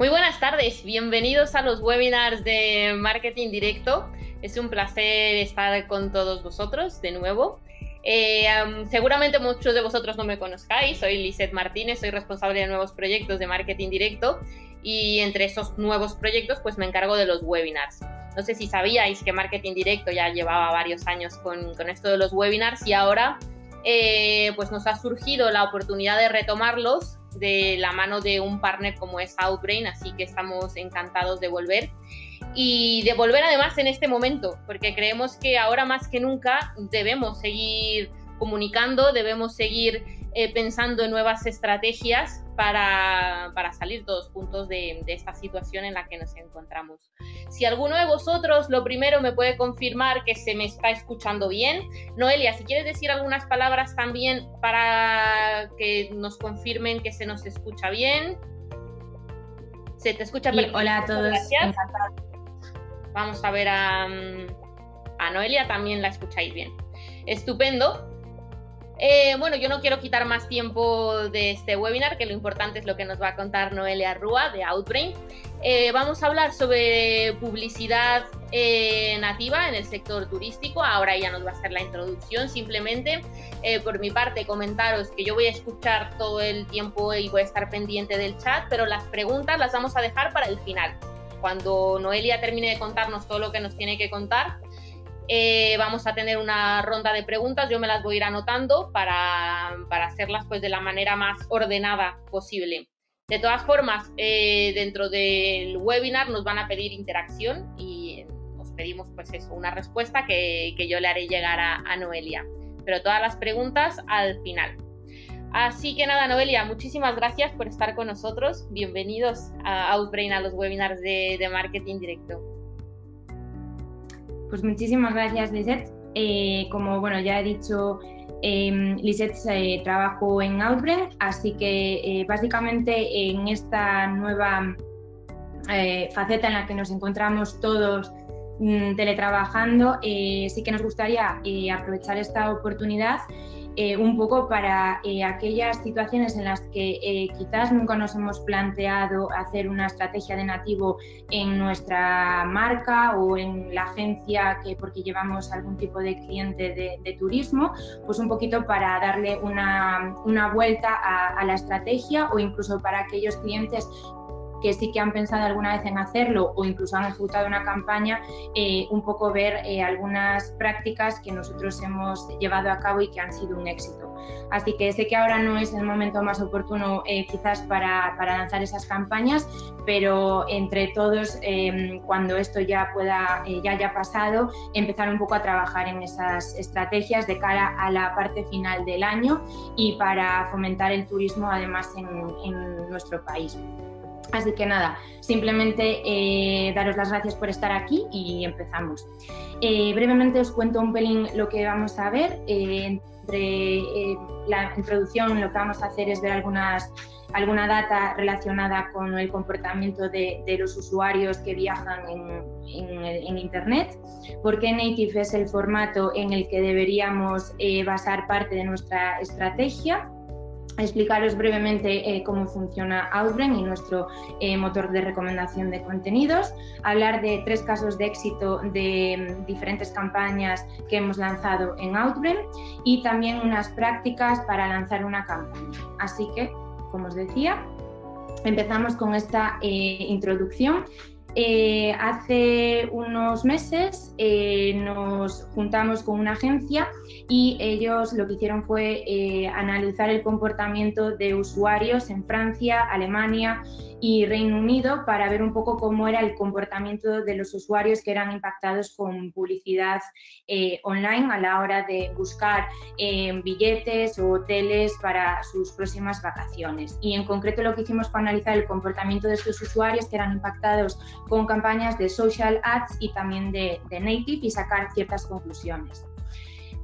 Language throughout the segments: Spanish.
Muy buenas tardes, bienvenidos a los webinars de Marketing Directo. Es un placer estar con todos vosotros de nuevo. Seguramente muchos de vosotros no me conozcáis, soy Lisette Martínez, soy responsable de nuevos proyectos de Marketing Directo y entre esos nuevos proyectos pues me encargo de los webinars. No sé si sabíais que Marketing Directo ya llevaba varios años con esto de los webinars y ahora pues nos ha surgido la oportunidad de retomarlos de la mano de un partner como es Outbrain, así que estamos encantados de volver y de volver además en este momento, porque creemos que ahora más que nunca debemos seguir comunicando, debemos seguir pensando en nuevas estrategias para salir todos juntos de esta situación en la que nos encontramos. Si alguno de vosotros lo primero me puede confirmar que se me está escuchando bien. Noelia, si quieres decir algunas palabras también para que nos confirmen que se nos escucha bien. Se te escucha perfecto. Hola a todos. Gracias. Vamos a ver a Noelia, también la escucháis bien. Estupendo. Bueno, yo no quiero quitar más tiempo de este webinar, que lo importante es lo que nos va a contar Noelia Rúa de Outbrain. Vamos a hablar sobre publicidad nativa en el sector turístico. Ahora ella nos va a hacer la introducción. Simplemente, por mi parte, comentaros que yo voy a escuchar todo el tiempo y voy a estar pendiente del chat, pero las preguntas las vamos a dejar para el final. Cuando Noelia termine de contarnos todo lo que nos tiene que contar, vamos a tener una ronda de preguntas, yo me las voy a ir anotando para hacerlas pues de la manera más ordenada posible. De todas formas, dentro del webinar nos van a pedir interacción y os pedimos pues eso, una respuesta que yo le haré llegar a Noelia, pero todas las preguntas al final. Así que nada, Noelia, muchísimas gracias por estar con nosotros, bienvenidos a Outbrain, a los webinars de Marketing Directo. Pues muchísimas gracias, Lisette. Como bueno, ya he dicho, Lisette trabajó en Outbrain, así que básicamente en esta nueva faceta en la que nos encontramos todos teletrabajando, sí que nos gustaría aprovechar esta oportunidad un poco para aquellas situaciones en las que quizás nunca nos hemos planteado hacer una estrategia de nativo en nuestra marca o en la agencia porque llevamos algún tipo de cliente de turismo, pues un poquito para darle una vuelta a la estrategia, o incluso para aquellos clientes que sí que han pensado alguna vez en hacerlo o incluso han ejecutado una campaña, un poco ver algunas prácticas que nosotros hemos llevado a cabo y que han sido un éxito. Así que sé que ahora no es el momento más oportuno quizás para lanzar esas campañas, pero entre todos, cuando esto ya haya pasado, empezar un poco a trabajar en esas estrategias de cara a la parte final del año y para fomentar el turismo además en nuestro país. Así que nada, simplemente daros las gracias por estar aquí y empezamos. Brevemente os cuento un pelín lo que vamos a ver. Entre la introducción, lo que vamos a hacer es ver alguna data relacionada con el comportamiento de los usuarios que viajan en Internet, por qué Native es el formato en el que deberíamos basar parte de nuestra estrategia, explicaros brevemente cómo funciona Outbrain y nuestro motor de recomendación de contenidos, hablar de 3 casos de éxito de diferentes campañas que hemos lanzado en Outbrain y también unas prácticas para lanzar una campaña. Así que, como os decía, empezamos con esta introducción. Hace unos meses nos juntamos con una agencia y ellos lo que hicieron fue analizar el comportamiento de usuarios en Francia, Alemania y Reino Unido para ver un poco cómo era el comportamiento de los usuarios que eran impactados con publicidad online a la hora de buscar billetes o hoteles para sus próximas vacaciones. Y en concreto lo que hicimos fue analizar el comportamiento de estos usuarios que eran impactados con campañas de social ads y también de native y sacar ciertas conclusiones.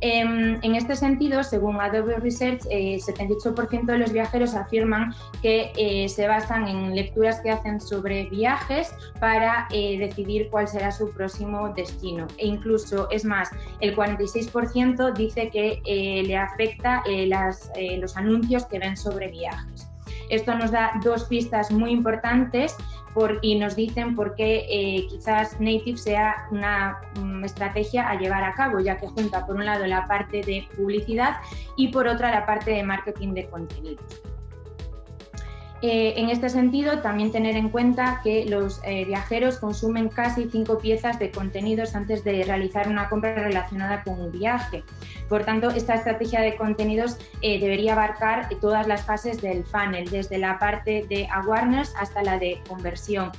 En este sentido, según Adobe Research, 78% de los viajeros afirman que se basan en lecturas que hacen sobre viajes para decidir cuál será su próximo destino. E incluso, es más, el 46% dice que le afecta los anuncios que ven sobre viajes. Esto nos da dos pistas muy importantes y nos dicen por qué quizás Native sea una estrategia a llevar a cabo, ya que junta por un lado la parte de publicidad y por otra la parte de marketing de contenidos. En este sentido, también tener en cuenta que los viajeros consumen casi 5 piezas de contenidos antes de realizar una compra relacionada con un viaje. Por tanto, esta estrategia de contenidos debería abarcar todas las fases del funnel, desde la parte de awareness hasta la de conversión.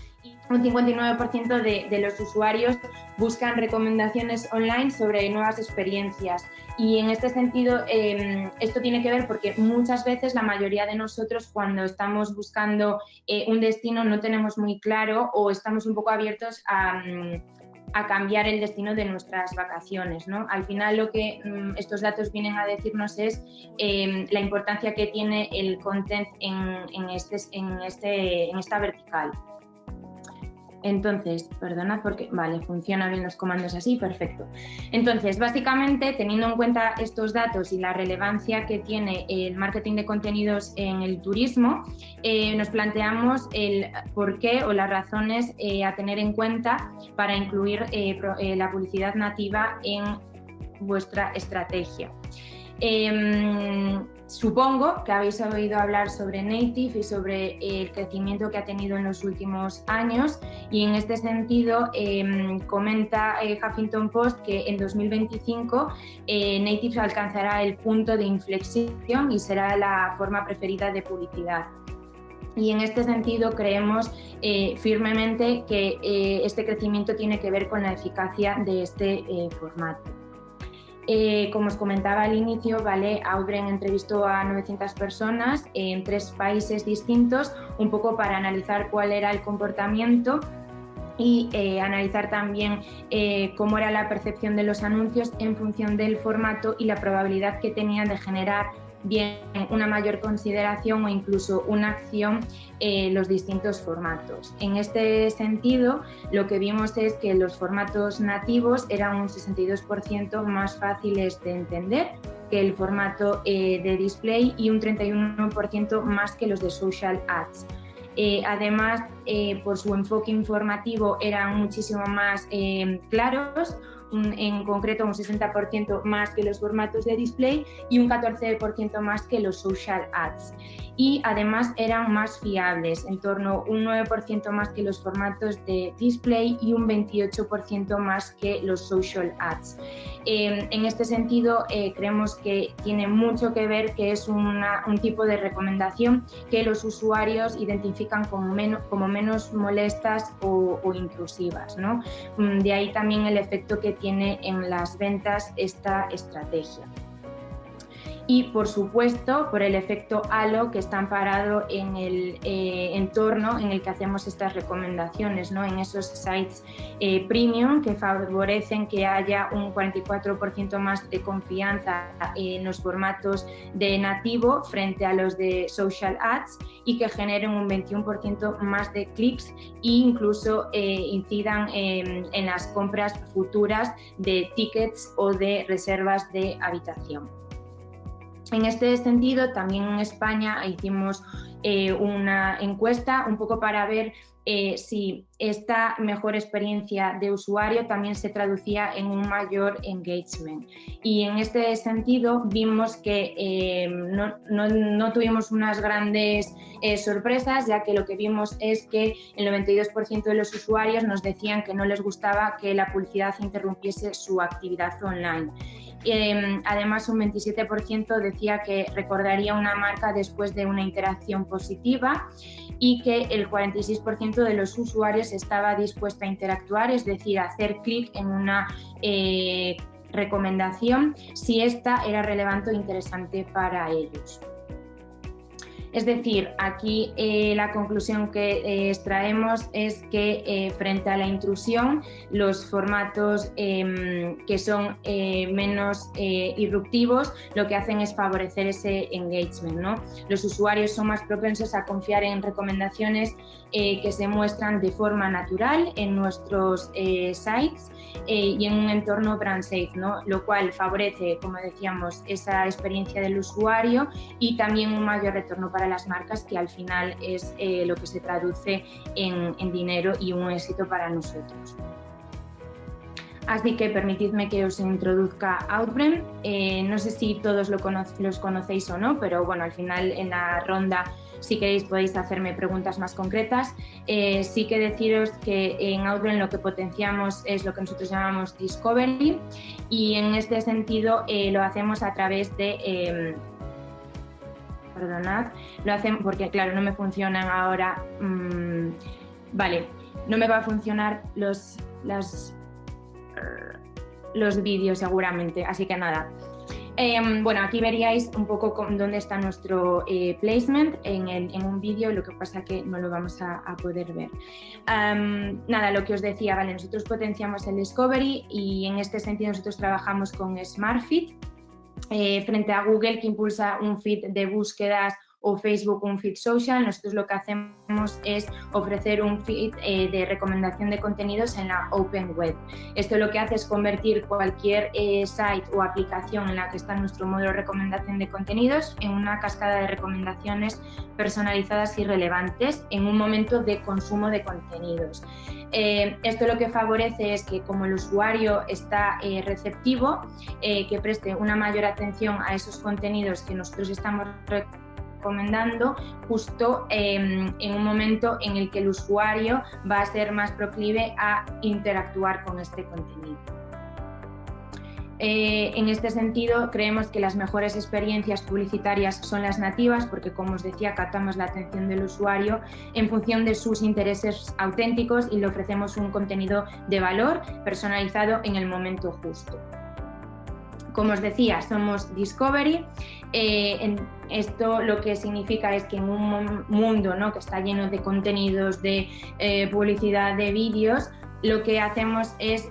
Un 59% de los usuarios buscan recomendaciones online sobre nuevas experiencias y en este sentido esto tiene que ver porque muchas veces la mayoría de nosotros cuando estamos buscando un destino no tenemos muy claro o estamos un poco abiertos a cambiar el destino de nuestras vacaciones, ¿no? Al final lo que estos datos vienen a decirnos es la importancia que tiene el content en esta vertical. Entonces, perdona porque, vale, funcionan bien los comandos así, perfecto. Entonces, básicamente, teniendo en cuenta estos datos y la relevancia que tiene el marketing de contenidos en el turismo, nos planteamos el por qué o las razones a tener en cuenta para incluir la publicidad nativa en vuestra estrategia. Supongo que habéis oído hablar sobre Native y sobre el crecimiento que ha tenido en los últimos años y en este sentido comenta Huffington Post que en 2025 Native alcanzará el punto de inflexión y será la forma preferida de publicidad. Y en este sentido creemos firmemente que este crecimiento tiene que ver con la eficacia de este formato. Como os comentaba al inicio, ¿vale? Outbrain entrevistó a 900 personas en 3 países distintos, un poco para analizar cuál era el comportamiento y analizar también cómo era la percepción de los anuncios en función del formato y la probabilidad que tenían de generar bien una mayor consideración o incluso una acción los distintos formatos. En este sentido, lo que vimos es que los formatos nativos eran un 62% más fáciles de entender que el formato de display y un 31% más que los de social ads. Además, por su enfoque informativo eran muchísimo más claros, en concreto un 60% más que los formatos de display y un 14% más que los social ads. Y además eran más fiables, en torno a un 9% más que los formatos de display y un 28% más que los social ads. En este sentido, creemos que tiene mucho que ver que es un tipo de recomendación que los usuarios identifican como menos molestas o intrusivas, ¿no? De ahí también el efecto que tiene en las ventas esta estrategia. Y, por supuesto, por el efecto halo que está amparado en el entorno en el que hacemos estas recomendaciones, ¿no? En esos sites premium que favorecen que haya un 44% más de confianza en los formatos de nativo frente a los de social ads y que generen un 21% más de clics e incluso incidan en las compras futuras de tickets o de reservas de habitación. En este sentido, también en España hicimos una encuesta un poco para ver si esta mejor experiencia de usuario también se traducía en un mayor engagement. Y en este sentido vimos que no tuvimos unas grandes sorpresas, ya que lo que vimos es que el 92% de los usuarios nos decían que no les gustaba que la publicidad interrumpiese su actividad online. Además, un 27% decía que recordaría una marca después de una interacción positiva y que el 46% de los usuarios estaba dispuesto a interactuar, es decir, a hacer clic en una recomendación si esta era relevante o interesante para ellos. Es decir, aquí la conclusión que extraemos es que frente a la intrusión, los formatos que son menos irruptivos lo que hacen es favorecer ese engagement, ¿no? Los usuarios son más propensos a confiar en recomendaciones que se muestran de forma natural en nuestros sites y en un entorno brand safe, ¿no? Lo cual favorece, como decíamos, esa experiencia del usuario y también un mayor retorno para las marcas, que al final es lo que se traduce en dinero y un éxito para nosotros. Así que permitidme que os introduzca Outbrain. No sé si todos los conocéis o no, pero bueno, al final en la ronda, si queréis, podéis hacerme preguntas más concretas. Sí que deciros que en Outbrain lo que potenciamos es lo que nosotros llamamos Discovery, y en este sentido lo hacemos a través de... perdonad, lo hacemos porque claro, no me funcionan ahora... vale, no me va a funcionar los vídeos seguramente, así que nada. Bueno, aquí veríais un poco dónde está nuestro placement en un vídeo, lo que pasa que no lo vamos a poder ver. Nada, lo que os decía, vale, nosotros potenciamos el Discovery y en este sentido nosotros trabajamos con SmartFeed, frente a Google, que impulsa un feed de búsquedas, o Facebook un feed social. Nosotros lo que hacemos es ofrecer un feed de recomendación de contenidos en la Open Web. Esto lo que hace es convertir cualquier site o aplicación en la que está nuestro modelo de recomendación de contenidos en una cascada de recomendaciones personalizadas y relevantes en un momento de consumo de contenidos. Esto lo que favorece es que, como el usuario está receptivo, que preste una mayor atención a esos contenidos que nosotros estamos recomendando justo en un momento en el que el usuario va a ser más proclive a interactuar con este contenido. En este sentido, creemos que las mejores experiencias publicitarias son las nativas porque, como os decía, captamos la atención del usuario en función de sus intereses auténticos y le ofrecemos un contenido de valor personalizado en el momento justo. Como os decía, somos Discovery. Esto lo que significa es que en un mundo, ¿no?, que está lleno de contenidos, de publicidad, de vídeos, lo que hacemos es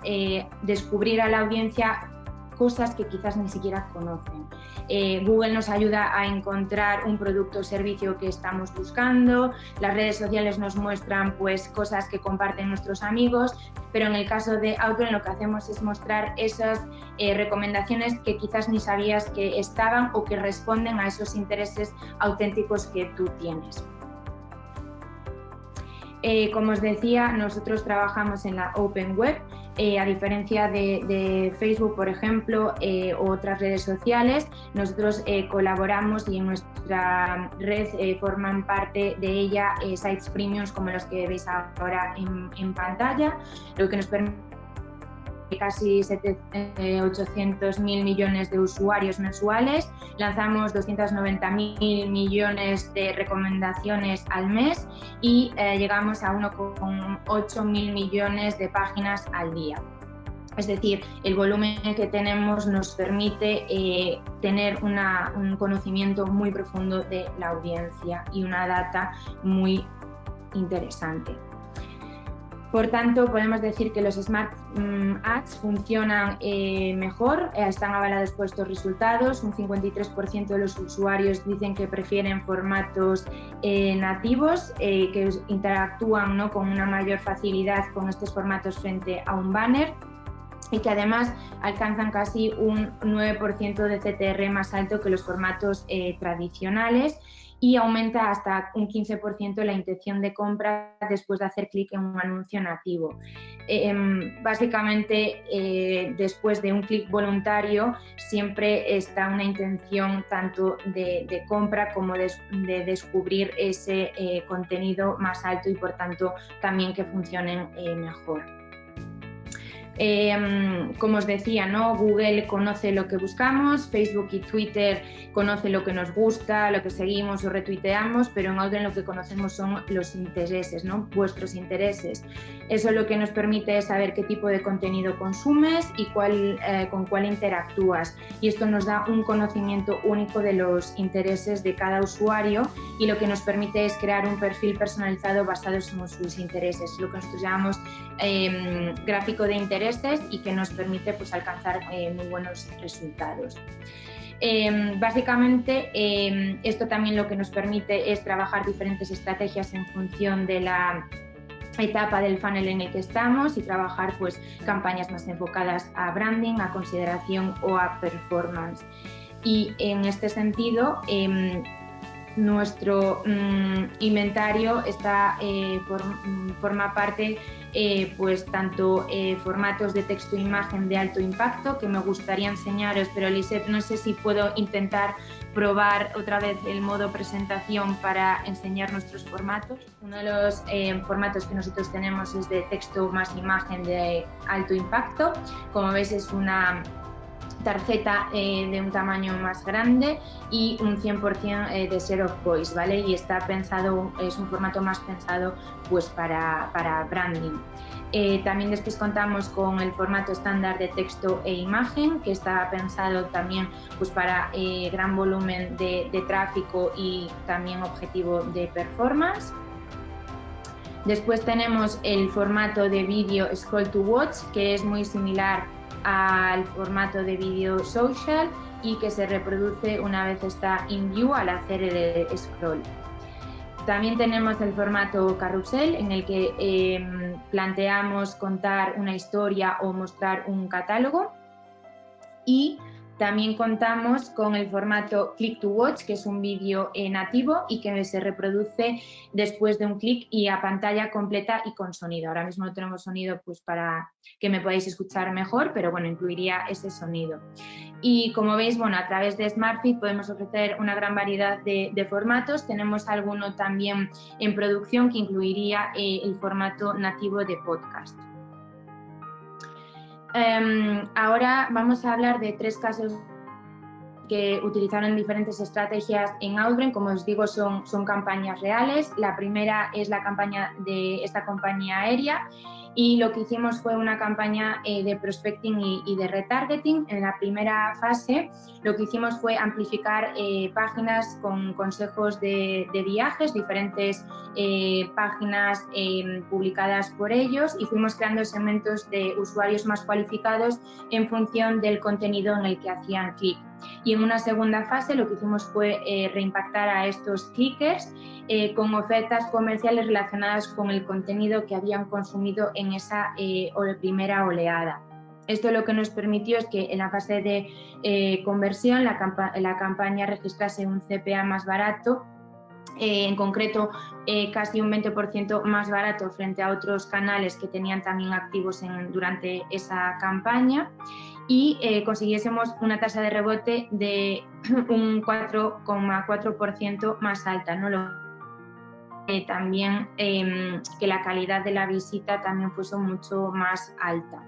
descubrir a la audiencia cosas que quizás ni siquiera conocen. Google nos ayuda a encontrar un producto o servicio que estamos buscando, las redes sociales nos muestran pues cosas que comparten nuestros amigos, pero en el caso de Outbrain lo que hacemos es mostrar esas recomendaciones que quizás ni sabías que estaban o que responden a esos intereses auténticos que tú tienes. Como os decía, nosotros trabajamos en la Open Web, a diferencia de Facebook, por ejemplo, o otras redes sociales. Nosotros colaboramos y en nuestra red forman parte de ella sites premiums como los que veis ahora en pantalla, lo que nos permite casi 800.000 millones de usuarios mensuales, lanzamos 290.000 millones de recomendaciones al mes y llegamos a 1,8 mil millones de páginas al día. Es decir, el volumen que tenemos nos permite tener un conocimiento muy profundo de la audiencia y una data muy interesante. Por tanto, podemos decir que los Smart Ads funcionan mejor, están avalados por estos resultados. Un 53% de los usuarios dicen que prefieren formatos nativos, que interactúan, ¿no?, con una mayor facilidad con estos formatos frente a un banner, y que además alcanzan casi un 9% de CTR más alto que los formatos tradicionales, y aumenta hasta un 15% la intención de compra después de hacer clic en un anuncio nativo. Básicamente, después de un clic voluntario siempre está una intención tanto de compra como de descubrir ese contenido más alto y por tanto también que funcionen mejor. Como os decía, ¿no?, Google conoce lo que buscamos, Facebook y Twitter conocen lo que nos gusta, lo que seguimos o retuiteamos, pero en Outbrain lo que conocemos son los intereses, ¿no?, vuestros intereses. Eso lo que nos permite es saber qué tipo de contenido consumes y con cuál interactúas, y esto nos da un conocimiento único de los intereses de cada usuario y lo que nos permite es crear un perfil personalizado basado en sus intereses, lo que nosotros llamamos gráfico de intereses, y que nos permite pues alcanzar muy buenos resultados. Básicamente esto también lo que nos permite es trabajar diferentes estrategias en función de la etapa del funnel en el que estamos y trabajar pues campañas más enfocadas a branding, a consideración o a performance. Y en este sentido nuestro inventario forma parte pues tanto formatos de texto e imagen de alto impacto, que me gustaría enseñaros, pero Lisette, no sé si puedo intentar probar otra vez el modo presentación para enseñar nuestros formatos. Uno de los formatos que nosotros tenemos es de texto más imagen de alto impacto. Como ves, es una tarjeta de un tamaño más grande y un 100% de share of voice, ¿vale? Y está pensado, es un formato más pensado pues para branding. También después contamos con el formato estándar de texto e imagen, que está pensado también pues para gran volumen de tráfico y también objetivo de performance. Después tenemos el formato de vídeo Scroll to Watch, que es muy similar al formato de vídeo social y que se reproduce una vez está in view al hacer el scroll. También tenemos el formato carrusel, en el que planteamos contar una historia o mostrar un catálogo, y también contamos con el formato click to watch, que es un vídeo nativo y que se reproduce después de un clic y a pantalla completa y con sonido. Ahora mismo no tenemos sonido pues para que me podáis escuchar mejor, pero bueno, incluiría ese sonido. Y como veis, bueno, a través de SmartFeed podemos ofrecer una gran variedad de formatos. Tenemos alguno también en producción que incluiría el formato nativo de podcast. Ahora vamos a hablar de 3 casos que utilizaron diferentes estrategias en Outbrain. Como os digo, son campañas reales. La primera es la campaña de esta compañía aérea, y lo que hicimos fue una campaña de prospecting y de retargeting. En la primera fase lo que hicimos fue amplificar páginas con consejos de viajes, diferentes páginas publicadas por ellos, y fuimos creando segmentos de usuarios más cualificados en función del contenido en el que hacían clic. Y en una segunda fase lo que hicimos fue reimpactar a estos clickers con ofertas comerciales relacionadas con el contenido que habían consumido en esa primera oleada. Esto lo que nos permitió es que en la fase de conversión la campaña registrase un CPA más barato, en concreto casi un 20% más barato frente a otros canales que tenían también activos durante esa campaña, y consiguiésemos una tasa de rebote de un 4,4% más alta, ¿no? También que la calidad de la visita también fuese mucho más alta.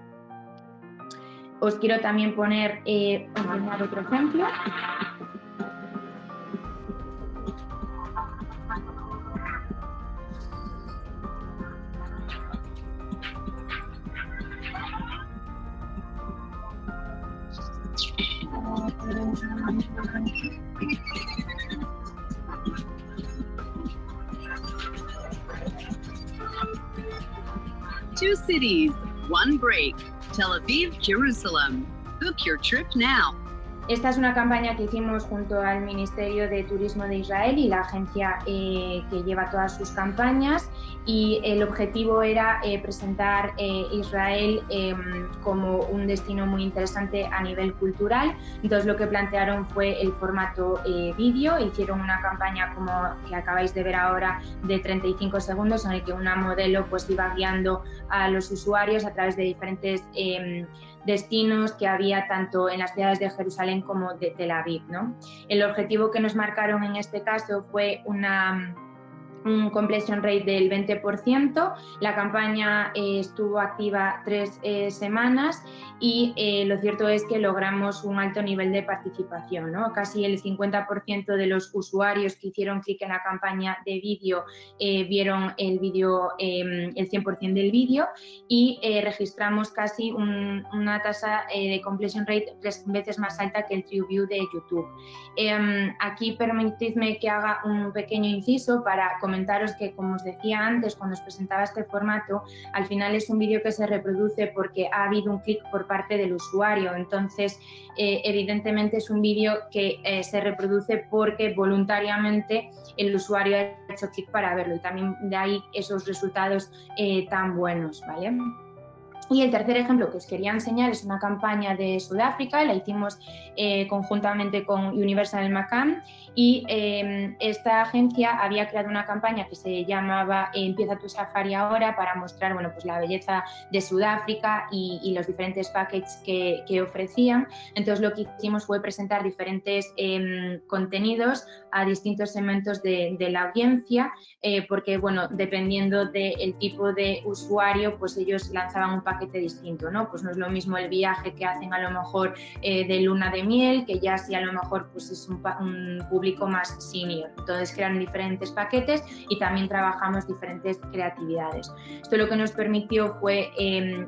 Os quiero también poner otro ejemplo. Two cities, one break. Tel Aviv, Jerusalem. Book your trip now. Esta es una campaña que hicimos junto al Ministerio de Turismo de Israel y la agencia que lleva todas sus campañas, y el objetivo era presentar Israel como un destino muy interesante a nivel cultural. Entonces lo que plantearon fue el formato vídeo. Hicieron una campaña como que acabáis de ver ahora de 35 segundos, en el que una modelo pues iba guiando a los usuarios a través de diferentes destinos que había tanto en las ciudades de Jerusalén como de Tel Aviv, ¿no? El objetivo que nos marcaron en este caso fue un completion rate del 20%. La campaña estuvo activa 3 semanas y lo cierto es que logramos un alto nivel de participación, ¿no? Casi el 50% de los usuarios que hicieron clic en la campaña de vídeo vieron el vídeo, el 100% del vídeo, y registramos casi una tasa de completion rate 3 veces más alta que el TrueView de YouTube. Aquí permitidme que haga un pequeño inciso para comentaros que, como os decía antes, cuando os presentaba este formato, al final es un vídeo que se reproduce porque ha habido un clic por parte del usuario. Entonces, evidentemente es un vídeo que se reproduce porque voluntariamente el usuario ha hecho clic para verlo, y también de ahí esos resultados tan buenos, ¿vale? Y el tercer ejemplo que os quería enseñar es una campaña de Sudáfrica, la hicimos conjuntamente con Universal McCann, y esta agencia había creado una campaña que se llamaba Empieza tu safari ahora, para mostrar, bueno, pues la belleza de Sudáfrica y los diferentes packages que ofrecían. Entonces lo que hicimos fue presentar diferentes contenidos a distintos segmentos de la audiencia, porque, bueno, dependiendo del tipo de usuario, pues ellos lanzaban un paquete distinto, ¿no? Pues no es lo mismo el viaje que hacen a lo mejor de luna de miel, que ya sí a lo mejor pues es un público más senior. Entonces crearon diferentes paquetes y también trabajamos diferentes creatividades. Esto lo que nos permitió fue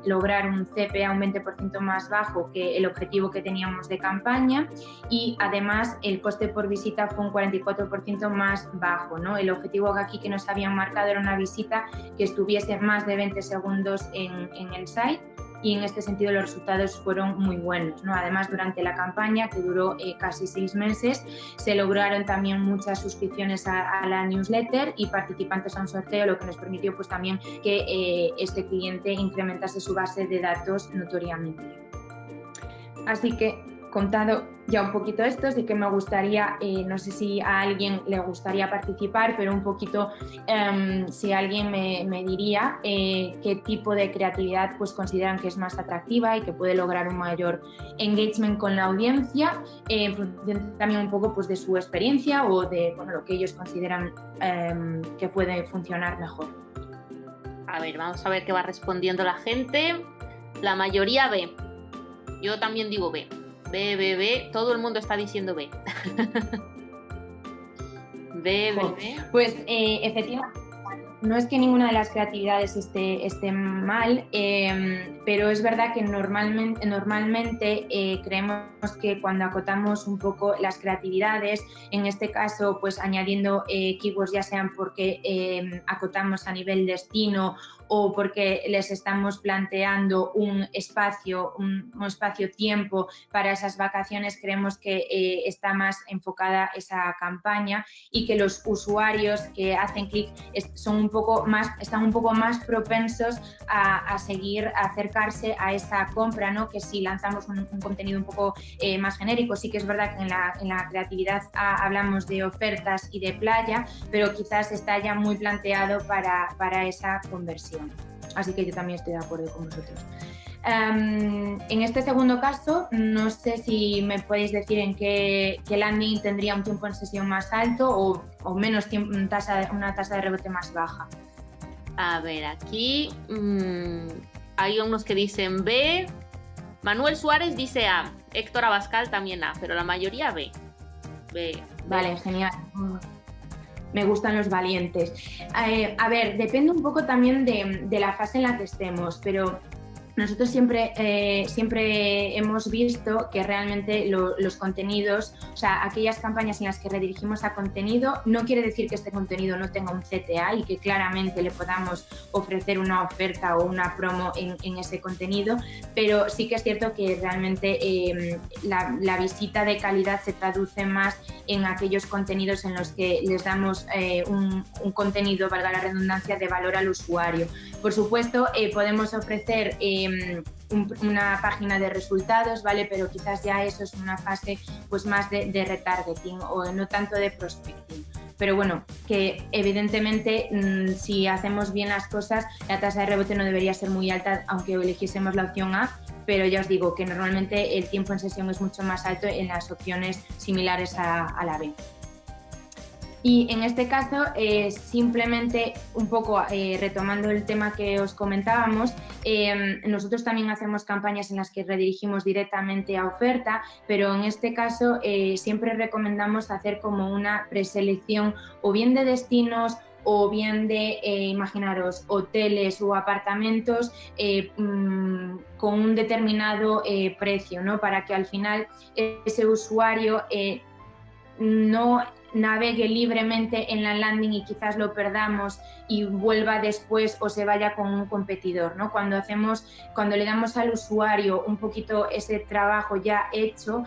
lograr un CPA un 20% más bajo que el objetivo que teníamos de campaña, y además el coste por visita fue un 44% más bajo, ¿no? El objetivo aquí que nos habían marcado era una visita que estuviese más de 20 segundos en el site, y en este sentido los resultados fueron muy buenos, ¿no? Además, durante la campaña, que duró casi 6 meses, se lograron también muchas suscripciones a la newsletter y participantes a un sorteo, lo que nos permitió pues también que este cliente incrementase su base de datos notoriamente. Así que, contado ya un poquito esto, sí que me gustaría, no sé si a alguien le gustaría participar, pero un poquito si alguien me diría qué tipo de creatividad pues consideran que es más atractiva y que puede lograr un mayor engagement con la audiencia, en función también un poco pues de su experiencia o de, bueno, lo que ellos consideran que puede funcionar mejor. A ver, vamos a ver qué va respondiendo la gente. La mayoría B. Yo también digo B. B. Todo el mundo está diciendo B. B. Pues efectivamente, no es que ninguna de las creatividades esté mal, pero es verdad que normalmente creemos que cuando acotamos un poco las creatividades, en este caso pues añadiendo keywords, ya sean porque acotamos a nivel destino o porque les estamos planteando un espacio-tiempo para esas vacaciones, creemos que está más enfocada esa campaña, y que los usuarios que hacen clic están un poco más propensos a acercarse a esa compra, ¿no? Que si lanzamos un contenido un poco más genérico. Sí que es verdad que en la creatividad hablamos de ofertas y de playa, pero quizás está ya muy planteado para esa conversión. Así que yo también estoy de acuerdo con vosotros. En este segundo caso, no sé si me podéis decir en qué landing tendría un tiempo en sesión más alto o menos tiempo, una tasa de rebote más baja. A ver, aquí hay unos que dicen B. Manuel Suárez dice A. Héctor Abascal también A, pero la mayoría B. Vale, genial. Me gustan los valientes. A ver, depende un poco también de la fase en la que estemos, pero nosotros siempre hemos visto que realmente los contenidos, o sea, aquellas campañas en las que redirigimos a contenido, no quiere decir que este contenido no tenga un CTA y que claramente le podamos ofrecer una oferta o una promo en ese contenido, pero sí que es cierto que realmente la visita de calidad se traduce más en aquellos contenidos en los que les damos un contenido, valga la redundancia, de valor al usuario. Por supuesto, podemos ofrecer una página de resultados, ¿vale? Pero quizás ya eso es una fase pues más de retargeting o no tanto de prospecting. Pero bueno, que evidentemente si hacemos bien las cosas, la tasa de rebote no debería ser muy alta, aunque eligiésemos la opción A, pero ya os digo que normalmente el tiempo en sesión es mucho más alto en las opciones similares a la B. Y en este caso, simplemente un poco retomando el tema que os comentábamos, nosotros también hacemos campañas en las que redirigimos directamente a oferta, pero en este caso siempre recomendamos hacer como una preselección o bien de destinos o bien de, imaginaros, hoteles o apartamentos con un determinado precio, ¿no? Para que al final ese usuario no navegue libremente en la landing y quizás lo perdamos y vuelva después o se vaya con un competidor, ¿no? Cuando le damos al usuario un poquito ese trabajo ya hecho,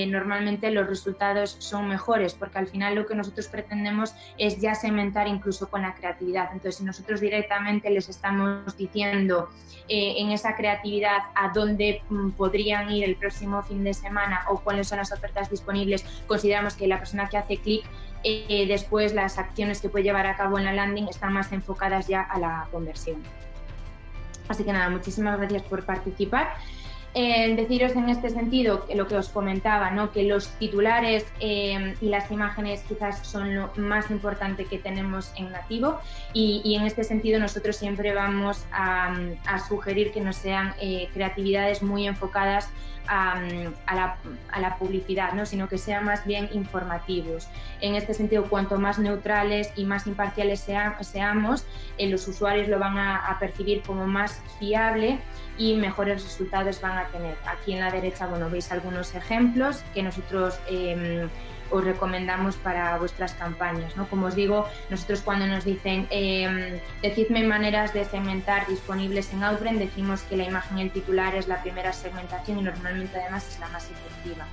normalmente los resultados son mejores, porque al final lo que nosotros pretendemos es ya segmentar incluso con la creatividad. Entonces, si nosotros directamente les estamos diciendo en esa creatividad a dónde podrían ir el próximo fin de semana o cuáles son las ofertas disponibles, consideramos que la persona que hace clic, después las acciones que puede llevar a cabo en la landing están más enfocadas ya a la conversión. Así que nada, muchísimas gracias por participar. Deciros en este sentido que lo que os comentaba, ¿no? Que los titulares y las imágenes quizás son lo más importante que tenemos en nativo, y en este sentido nosotros siempre vamos a sugerir que no sean creatividades muy enfocadas a la publicidad, ¿no? Sino que sean más bien informativos. En este sentido, cuanto más neutrales y más imparciales seamos, los usuarios lo van a percibir como más fiable y mejores resultados van a tener. Aquí en la derecha, bueno, veis algunos ejemplos que nosotros os recomendamos para vuestras campañas, ¿no? Como os digo, nosotros cuando nos dicen decidme maneras de segmentar disponibles en Outbrain, decimos que la imagen y el titular es la primera segmentación y normalmente además es la más efectiva.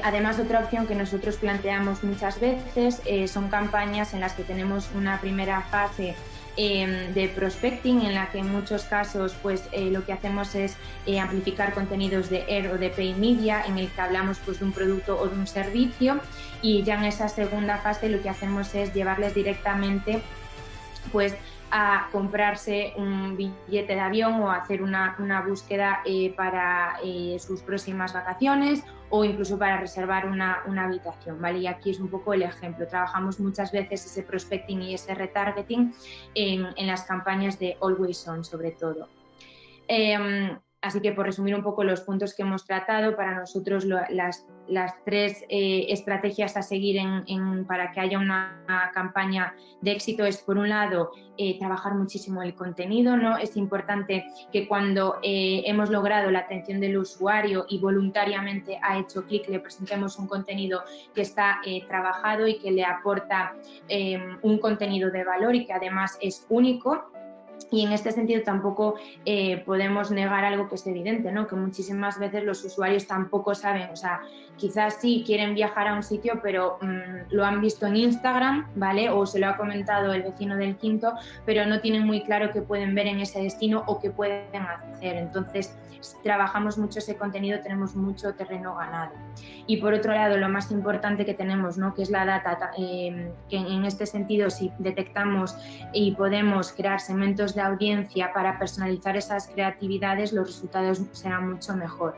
Además, otra opción que nosotros planteamos muchas veces son campañas en las que tenemos una primera fase de prospecting, en la que en muchos casos pues lo que hacemos es amplificar contenidos de Air o de Paid Media, en el que hablamos pues de un producto o de un servicio, y ya en esa segunda fase lo que hacemos es llevarles directamente pues a comprarse un billete de avión o a hacer una búsqueda para sus próximas vacaciones, o incluso para reservar una habitación, ¿vale? Y aquí es un poco el ejemplo. Trabajamos muchas veces ese prospecting y ese retargeting en las campañas de Always On, sobre todo. Así que, por resumir un poco los puntos que hemos tratado, para nosotros las tres estrategias a seguir para que haya una campaña de éxito es, por un lado, trabajar muchísimo el contenido, ¿no? Es importante que cuando hemos logrado la atención del usuario y voluntariamente ha hecho clic, le presentemos un contenido que está trabajado y que le aporta un contenido de valor y que además es único. Y en este sentido tampoco podemos negar algo que es evidente, ¿no? Que muchísimas veces los usuarios tampoco saben, o sea, quizás sí quieren viajar a un sitio, pero lo han visto en Instagram, ¿vale? O se lo ha comentado el vecino del quinto, pero no tienen muy claro qué pueden ver en ese destino o qué pueden hacer. Entonces, trabajamos mucho ese contenido, tenemos mucho terreno ganado. Y por otro lado, lo más importante que tenemos, ¿no? Que es la data, que en este sentido, si detectamos y podemos crear segmentos de audiencia para personalizar esas creatividades, los resultados serán mucho mejor.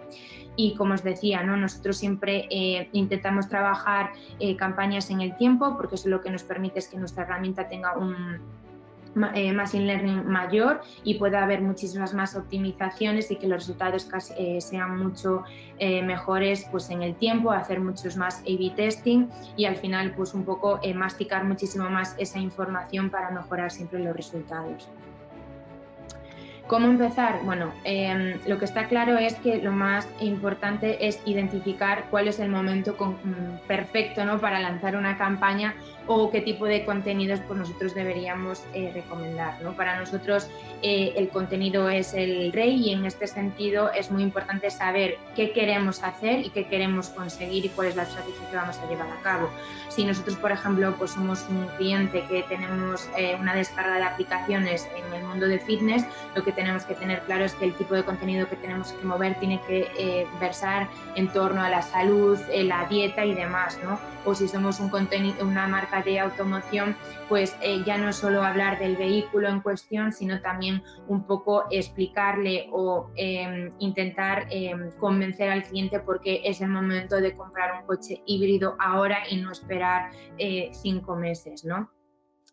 Y como os decía, ¿no? Nosotros siempre intentamos trabajar campañas en el tiempo, porque eso lo que nos permite es que nuestra herramienta tenga un machine learning mayor y pueda haber muchísimas más optimizaciones y que los resultados sean mucho mejores pues en el tiempo, hacer muchos más A/B testing y al final pues un poco masticar muchísimo más esa información para mejorar siempre los resultados. ¿Cómo empezar? Bueno, lo que está claro es que lo más importante es identificar cuál es el momento perfecto, ¿no? Para lanzar una campaña o qué tipo de contenidos pues nosotros deberíamos recomendar, ¿no? Para nosotros el contenido es el rey y en este sentido es muy importante saber qué queremos hacer y qué queremos conseguir y cuál es la estrategia que vamos a llevar a cabo. Si nosotros, por ejemplo, pues somos un cliente que tenemos una descarga de aplicaciones en el mundo de fitness, lo que tenemos que tener claro es que el tipo de contenido que tenemos que mover tiene que versar en torno a la salud, la dieta y demás, ¿no? O si somos una marca de automoción, pues ya no solo hablar del vehículo en cuestión, sino también un poco explicarle o intentar convencer al cliente porque es el momento de comprar un coche híbrido ahora y no esperar 5 meses, ¿no?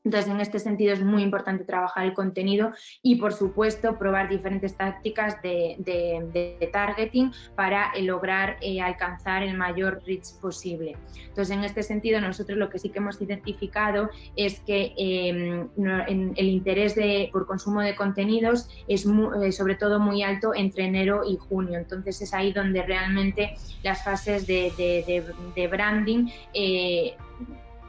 Entonces, en este sentido es muy importante trabajar el contenido y, por supuesto, probar diferentes tácticas de targeting para lograr alcanzar el mayor reach posible. Entonces, en este sentido, nosotros lo que sí que hemos identificado es que el interés por consumo de contenidos es sobre todo muy alto entre enero y junio. Entonces, es ahí donde realmente las fases de branding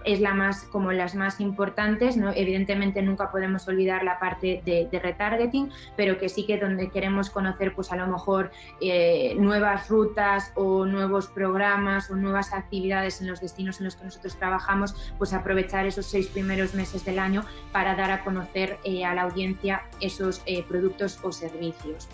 es como las más importantes, ¿no? Evidentemente nunca podemos olvidar la parte de retargeting, pero que sí que donde queremos conocer pues a lo mejor nuevas rutas o nuevos programas o nuevas actividades en los destinos en los que nosotros trabajamos, pues aprovechar esos 6 primeros meses del año para dar a conocer a la audiencia esos productos o servicios.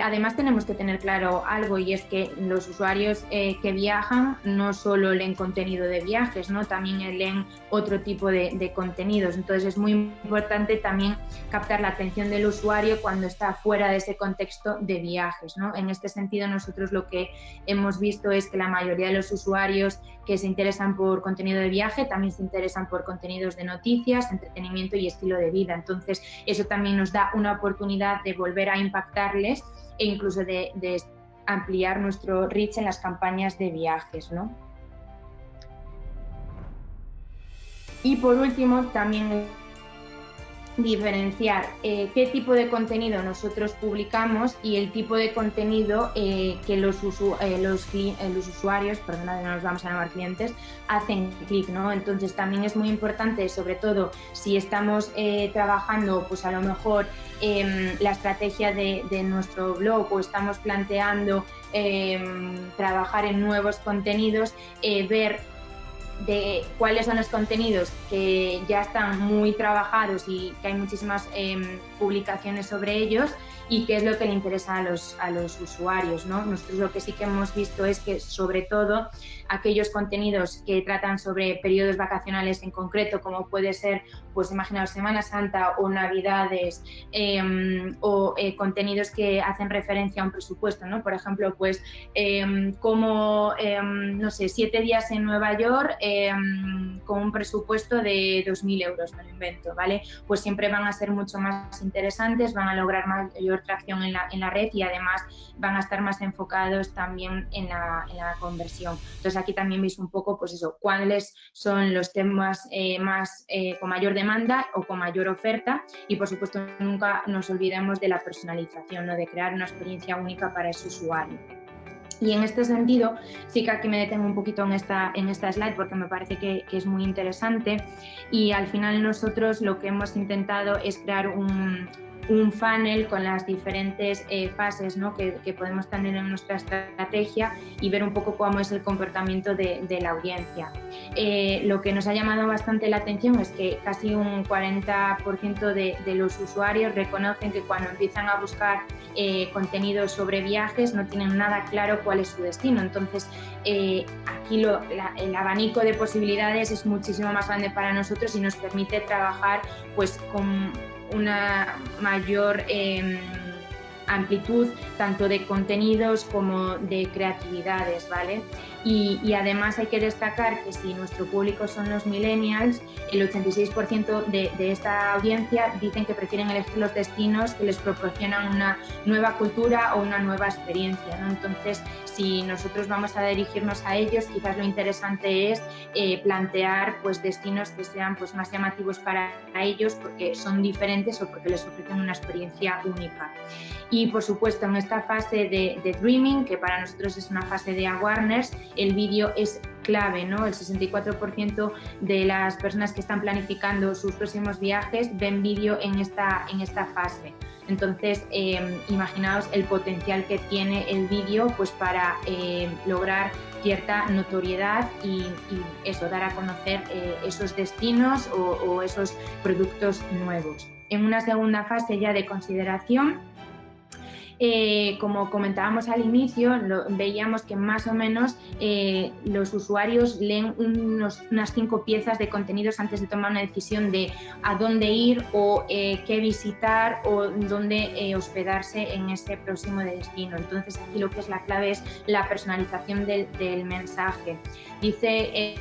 Además tenemos que tener claro algo, y es que los usuarios que viajan no solo leen contenido de viajes, ¿no? También leen otro tipo de contenidos. Entonces es muy importante también captar la atención del usuario cuando está fuera de ese contexto de viajes, ¿no? En este sentido, nosotros lo que hemos visto es que la mayoría de los usuarios que se interesan por contenido de viaje también se interesan por contenidos de noticias, entretenimiento y estilo de vida. Entonces eso también nos da una oportunidad de volver a impactarles e incluso de ampliar nuestro reach en las campañas de viajes, ¿no? Y por último, también diferenciar qué tipo de contenido nosotros publicamos y el tipo de contenido que los usuarios, perdona, no los vamos a llamar clientes, hacen clic, ¿no? Entonces también es muy importante, sobre todo si estamos trabajando pues a lo mejor la estrategia de nuestro blog o estamos planteando trabajar en nuevos contenidos, ver de cuáles son los contenidos que ya están muy trabajados y que hay muchísimas publicaciones sobre ellos y qué es lo que le interesa a los usuarios, ¿no? Nosotros lo que sí que hemos visto es que sobre todo aquellos contenidos que tratan sobre periodos vacacionales en concreto, como puede ser, pues imaginaos, Semana Santa o Navidades, o contenidos que hacen referencia a un presupuesto, ¿no? Por ejemplo, pues como, no sé, 7 días en Nueva York con un presupuesto de 2.000 euros, me lo invento, ¿vale? Pues siempre van a ser mucho más interesantes, van a lograr mayor tracción en la red y además van a estar más enfocados también en la conversión. Entonces aquí también veis un poco, pues eso, cuáles son los temas con mayor demanda o con mayor oferta y por supuesto nunca nos olvidemos de la personalización, ¿no? De crear una experiencia única para ese usuario. Y en este sentido, sí que aquí me detengo un poquito en esta slide porque me parece que es muy interesante y al final nosotros lo que hemos intentado es crear un funnel con las diferentes fases, ¿no? que podemos tener en nuestra estrategia y ver un poco cómo es el comportamiento de la audiencia. Lo que nos ha llamado bastante la atención es que casi un 40% de los usuarios reconocen que cuando empiezan a buscar contenidos sobre viajes no tienen nada claro cuál es su destino. Entonces, aquí el abanico de posibilidades es muchísimo más grande para nosotros y nos permite trabajar pues con una mayor amplitud tanto de contenidos como de creatividades, ¿vale? Y además hay que destacar que si nuestro público son los millennials, el 86% de esta audiencia dicen que prefieren elegir los destinos que les proporcionan una nueva cultura o una nueva experiencia, ¿no? Entonces, si nosotros vamos a dirigirnos a ellos, quizás lo interesante es plantear pues, destinos que sean pues, más llamativos para ellos porque son diferentes o porque les ofrecen una experiencia única. Y, por supuesto, en esta fase de Dreaming, que para nosotros es una fase de awareness, el vídeo es clave, ¿no? El 64% de las personas que están planificando sus próximos viajes ven vídeo en esta fase. Entonces, imaginaos el potencial que tiene el vídeo pues, para lograr cierta notoriedad y eso, dar a conocer esos destinos o esos productos nuevos. En una segunda fase ya de consideración, Como comentábamos al inicio, veíamos que más o menos los usuarios leen unas 5 piezas de contenidos antes de tomar una decisión de a dónde ir o qué visitar o dónde hospedarse en ese próximo destino. Entonces aquí lo que es la clave es la personalización del mensaje. Dice,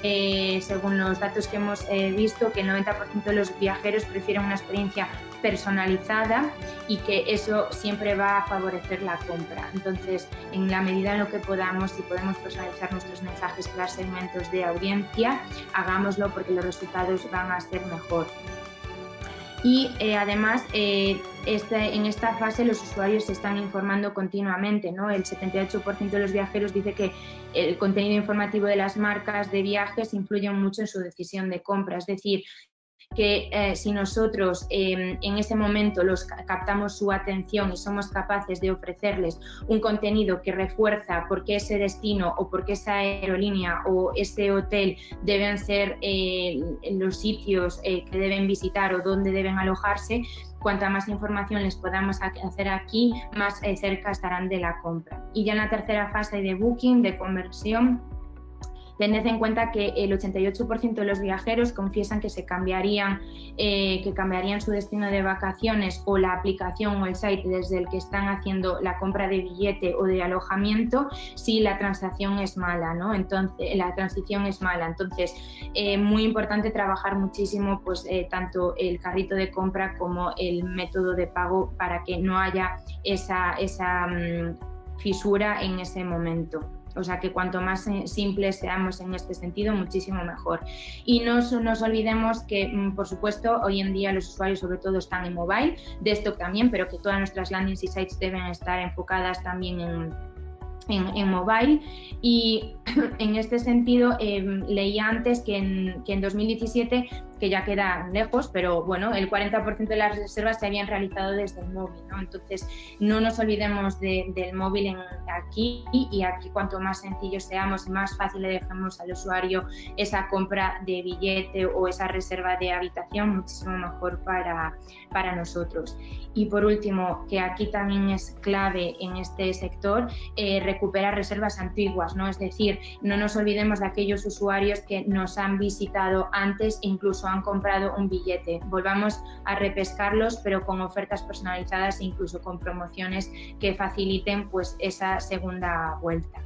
según los datos que hemos visto, que el 90% de los viajeros prefieren una experiencia personalizada y que eso siempre va a favorecer la compra. Entonces, en la medida en lo que podamos, si podemos personalizar nuestros mensajes para segmentos de audiencia, hagámoslo porque los resultados van a ser mejor. Y además, en esta fase los usuarios se están informando continuamente, ¿no? El 78% de los viajeros dice que el contenido informativo de las marcas de viajes influye mucho en su decisión de compra. Es decir, que si nosotros en ese momento captamos su atención y somos capaces de ofrecerles un contenido que refuerza por qué ese destino o por qué esa aerolínea o ese hotel deben ser los sitios que deben visitar o dónde deben alojarse, cuanta más información les podamos hacer aquí, más cerca estarán de la compra. Y ya en la tercera fase de booking, de conversión, tened en cuenta que el 88% de los viajeros confiesan que cambiarían su destino de vacaciones o la aplicación o el site desde el que están haciendo la compra de billete o de alojamiento si la transacción es mala, ¿no? Entonces, la transición es mala. Entonces, muy importante trabajar muchísimo pues, tanto el carrito de compra como el método de pago para que no haya esa fisura en ese momento. O sea que cuanto más simples seamos en este sentido, muchísimo mejor. Y no nos olvidemos que, por supuesto, hoy en día los usuarios sobre todo están en mobile, desktop también, pero que todas nuestras landings y sites deben estar enfocadas también en mobile. Y en este sentido leía antes que en 2017, que ya queda lejos, pero bueno, el 40% de las reservas se habían realizado desde el móvil, ¿no? Entonces no nos olvidemos del móvil aquí, y aquí cuanto más sencillos seamos y más fácil le dejemos al usuario esa compra de billete o esa reserva de habitación, muchísimo mejor para nosotros. Y por último, que aquí también es clave en este sector, recuperar reservas antiguas, ¿no? Es decir, no nos olvidemos de aquellos usuarios que nos han visitado antes e incluso han comprado un billete. Volvamos a repescarlos, pero con ofertas personalizadas e incluso con promociones que faciliten pues, esa segunda vuelta.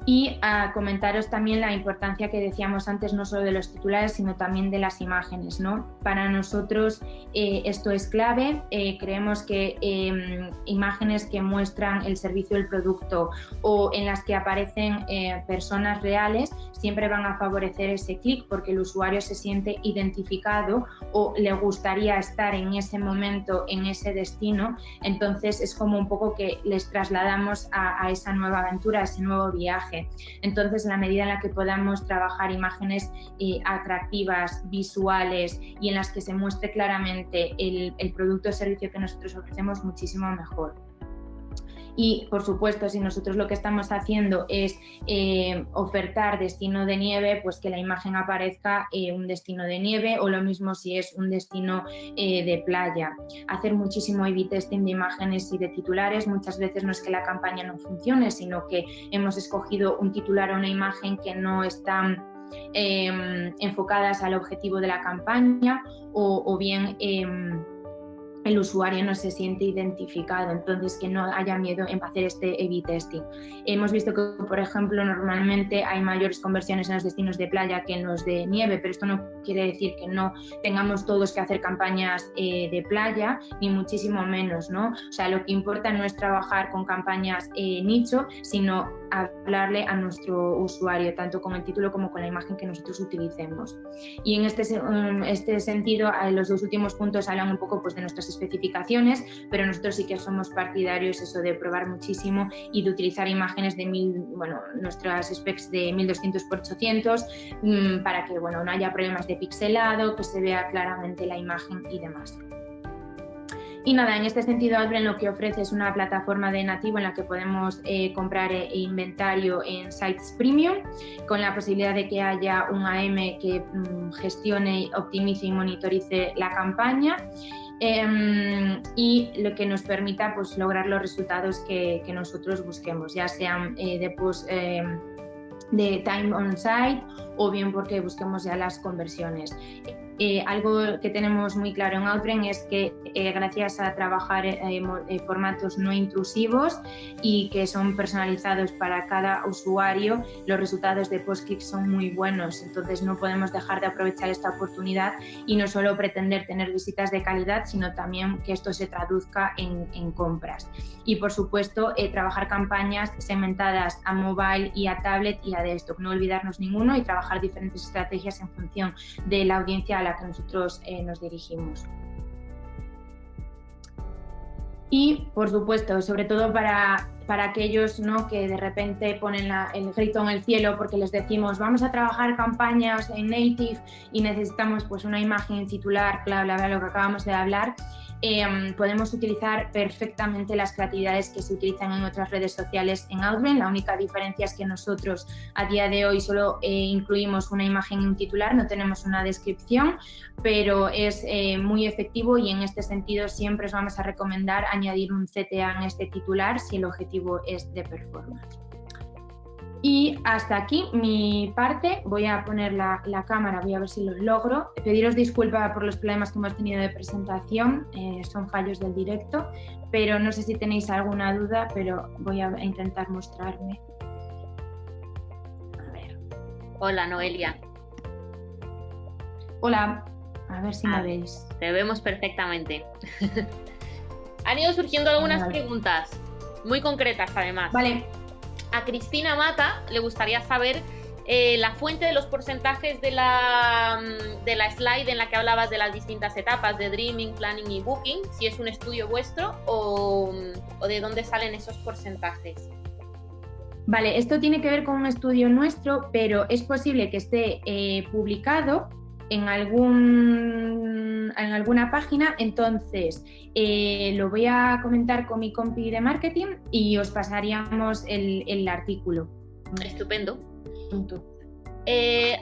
Y a comentaros también la importancia que decíamos antes, no solo de los titulares, sino también de las imágenes, ¿no? Para nosotros esto es clave. Creemos que imágenes que muestran el servicio del producto o en las que aparecen personas reales siempre van a favorecer ese clic, porque el usuario se siente identificado o le gustaría estar en ese momento, en ese destino. Entonces es como un poco que les trasladamos a esa nueva aventura, a ese nuevo viaje. Entonces, en la medida en la que podamos trabajar imágenes atractivas, visuales y en las que se muestre claramente el producto o servicio que nosotros ofrecemos, muchísimo mejor. Y, por supuesto, si nosotros lo que estamos haciendo es ofertar destino de nieve, pues que la imagen aparezca un destino de nieve, o lo mismo si es un destino de playa. Hacer muchísimo A/B testing de imágenes y de titulares. Muchas veces no es que la campaña no funcione, sino que hemos escogido un titular o una imagen que no están enfocadas al objetivo de la campaña, o bien el usuario no se siente identificado, entonces que no haya miedo en hacer este A/B testing. Hemos visto que, por ejemplo, normalmente hay mayores conversiones en los destinos de playa que en los de nieve, pero esto no quiere decir que no tengamos todos que hacer campañas de playa, ni muchísimo menos, ¿no? O sea, lo que importa no es trabajar con campañas nicho, sino hablarle a nuestro usuario, tanto con el título como con la imagen que nosotros utilicemos. Y en este sentido, los dos últimos puntos hablan un poco pues, de nuestras especificaciones, pero nosotros sí que somos partidarios eso de probar muchísimo y de utilizar imágenes de nuestras specs de 1200 x 800 para que no haya problemas de pixelado, que se vea claramente la imagen y demás. Y nada, en este sentido Outbrain lo que ofrece es una plataforma de nativo en la que podemos comprar inventario en sites premium, con la posibilidad de que haya un AM que gestione, optimice y monitorice la campaña. y lo que nos permita pues, lograr los resultados que nosotros busquemos, ya sean de time on site o bien porque busquemos ya las conversiones. Algo que tenemos muy claro en Outbrain es que gracias a trabajar formatos no intrusivos y que son personalizados para cada usuario, los resultados de PostClick son muy buenos, entonces no podemos dejar de aprovechar esta oportunidad y no solo pretender tener visitas de calidad, sino también que esto se traduzca en compras. Y por supuesto, trabajar campañas segmentadas a mobile y a tablet y a desktop, no olvidarnos ninguno y trabajar diferentes estrategias en función de la audiencia a la que nosotros nos dirigimos. Y, por supuesto, sobre todo para aquellos, ¿no?, que de repente ponen el grito en el cielo porque les decimos vamos a trabajar campañas en native y necesitamos pues, una imagen titular, bla, bla, bla, lo que acabamos de hablar. Podemos utilizar perfectamente las creatividades que se utilizan en otras redes sociales en Outbrain. La única diferencia es que nosotros a día de hoy solo incluimos una imagen y un titular, no tenemos una descripción, pero es muy efectivo y en este sentido siempre os vamos a recomendar añadir un CTA en este titular si el objetivo es de performance. Y hasta aquí mi parte. Voy a poner la cámara, voy a ver si los logro. Pediros disculpas por los problemas que hemos tenido de presentación, son fallos del directo, pero no sé si tenéis alguna duda, pero voy a intentar mostrarme. A ver. Hola, Noelia. Hola, a ver si me veis. Te vemos perfectamente. Han ido surgiendo algunas preguntas, muy concretas además. Vale. A Cristina Mata le gustaría saber la fuente de los porcentajes de la slide en la que hablabas de las distintas etapas de Dreaming, Planning y Booking, si es un estudio vuestro o de dónde salen esos porcentajes. Vale, esto tiene que ver con un estudio nuestro, pero es posible que esté publicado en alguna página, entonces lo voy a comentar con mi compi de marketing y os pasaríamos el artículo. Estupendo.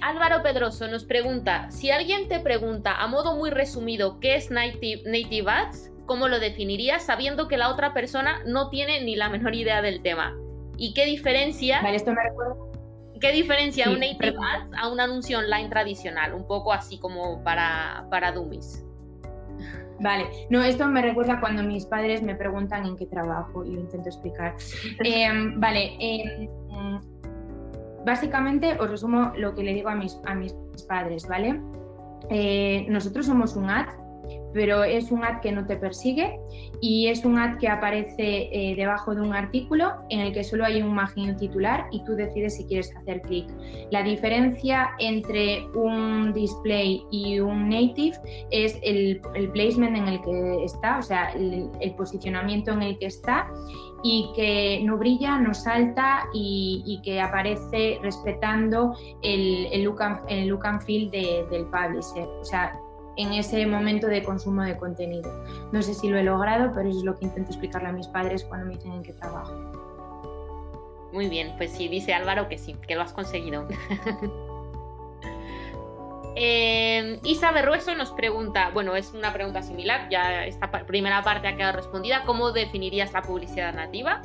Álvaro Pedroso nos pregunta, si alguien te pregunta a modo muy resumido qué es Native Ads, ¿cómo lo definirías sabiendo que la otra persona no tiene ni la menor idea del tema? ¿Y qué diferencia? Vale, esto me recuerda. ¿Qué diferencia un Native Ads a un anuncio online tradicional? Un poco así como para dummies. Vale, no, esto me recuerda cuando mis padres me preguntan en qué trabajo y lo intento explicar. Básicamente os resumo lo que le digo a mis padres, ¿vale? Nosotros somos un ad, pero es un ad que no te persigue y es un ad que aparece debajo de un artículo en el que solo hay una imagen y un titular y tú decides si quieres hacer clic. La diferencia entre un display y un native es el placement en el que está, o sea, el posicionamiento en el que está y que no brilla, no salta y que aparece respetando el look and feel del publisher, o sea, en ese momento de consumo de contenido. No sé si lo he logrado, pero eso es lo que intento explicarle a mis padres cuando me dicen en qué trabajo. Muy bien, pues sí, dice Álvaro que sí, que lo has conseguido. Isa Berrueso nos pregunta, bueno, es una pregunta similar, ya esta primera parte ha quedado respondida, ¿cómo definirías la publicidad nativa?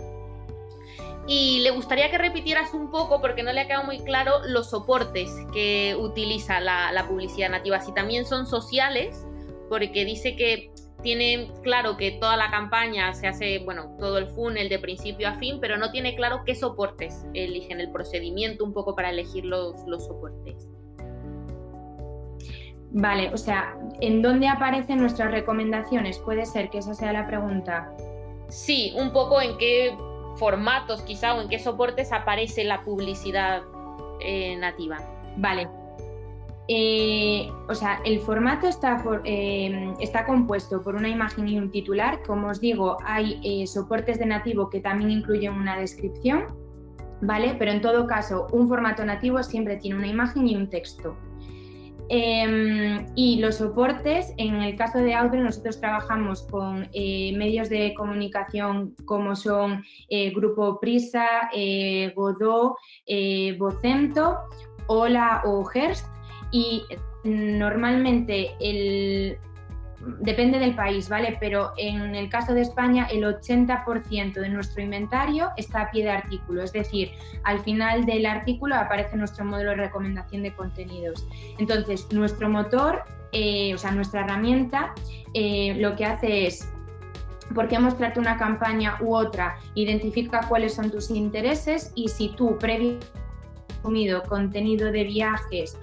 Y le gustaría que repitieras un poco, porque no le ha quedado muy claro, los soportes que utiliza la publicidad nativa, si también son sociales, porque dice que tiene claro que toda la campaña se hace, bueno, todo el funnel de principio a fin, pero no tiene claro qué soportes eligen, el procedimiento un poco para elegir los soportes. Vale, o sea, ¿en dónde aparecen nuestras recomendaciones? ¿Puede ser que esa sea la pregunta? Sí, un poco en qué formatos quizá o en qué soportes aparece la publicidad nativa. Vale. O sea, el formato está compuesto por una imagen y un titular. Como os digo, hay soportes de nativo que también incluyen una descripción, ¿vale? Pero en todo caso, un formato nativo siempre tiene una imagen y un texto. Y los soportes, en el caso de Outbrain, nosotros trabajamos con medios de comunicación como son Grupo Prisa, Godó, Vocento, Hola o Hearst, y normalmente depende del país, ¿vale? Pero en el caso de España, el 80% de nuestro inventario está a pie de artículo, es decir, al final del artículo aparece nuestro modelo de recomendación de contenidos. Entonces, nuestro motor, o sea, nuestra herramienta, lo que hace es, ¿por qué mostrarte una campaña u otra? Identifica cuáles son tus intereses y si tú previamente has consumido contenido de viajes,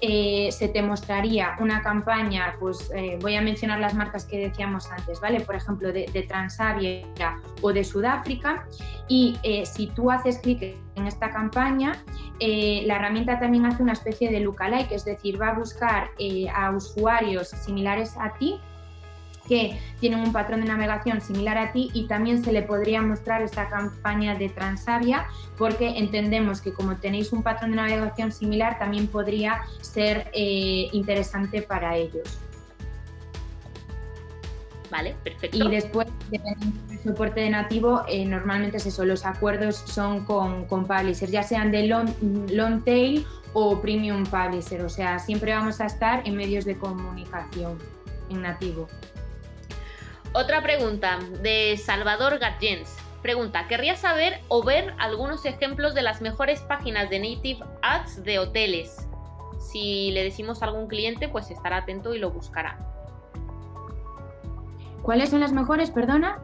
se te mostraría una campaña, pues voy a mencionar las marcas que decíamos antes, ¿vale? Por ejemplo, de Transavia o de Sudáfrica, y si tú haces clic en esta campaña, la herramienta también hace una especie de lookalike, es decir, va a buscar a usuarios similares a ti, que tienen un patrón de navegación similar a ti, y también se le podría mostrar esta campaña de Transavia porque entendemos que como tenéis un patrón de navegación similar también podría ser interesante para ellos. Vale, perfecto. Y después, dependiendo del soporte de nativo, normalmente es eso, los acuerdos son con publishers, ya sean de long tail o premium publisher, o sea, siempre vamos a estar en medios de comunicación en nativo. Otra pregunta de Salvador Gatjens. Pregunta, querría saber o ver algunos ejemplos de las mejores páginas de Native Ads de hoteles. Si le decimos a algún cliente, pues estará atento y lo buscará. ¿Cuáles son las mejores, perdona?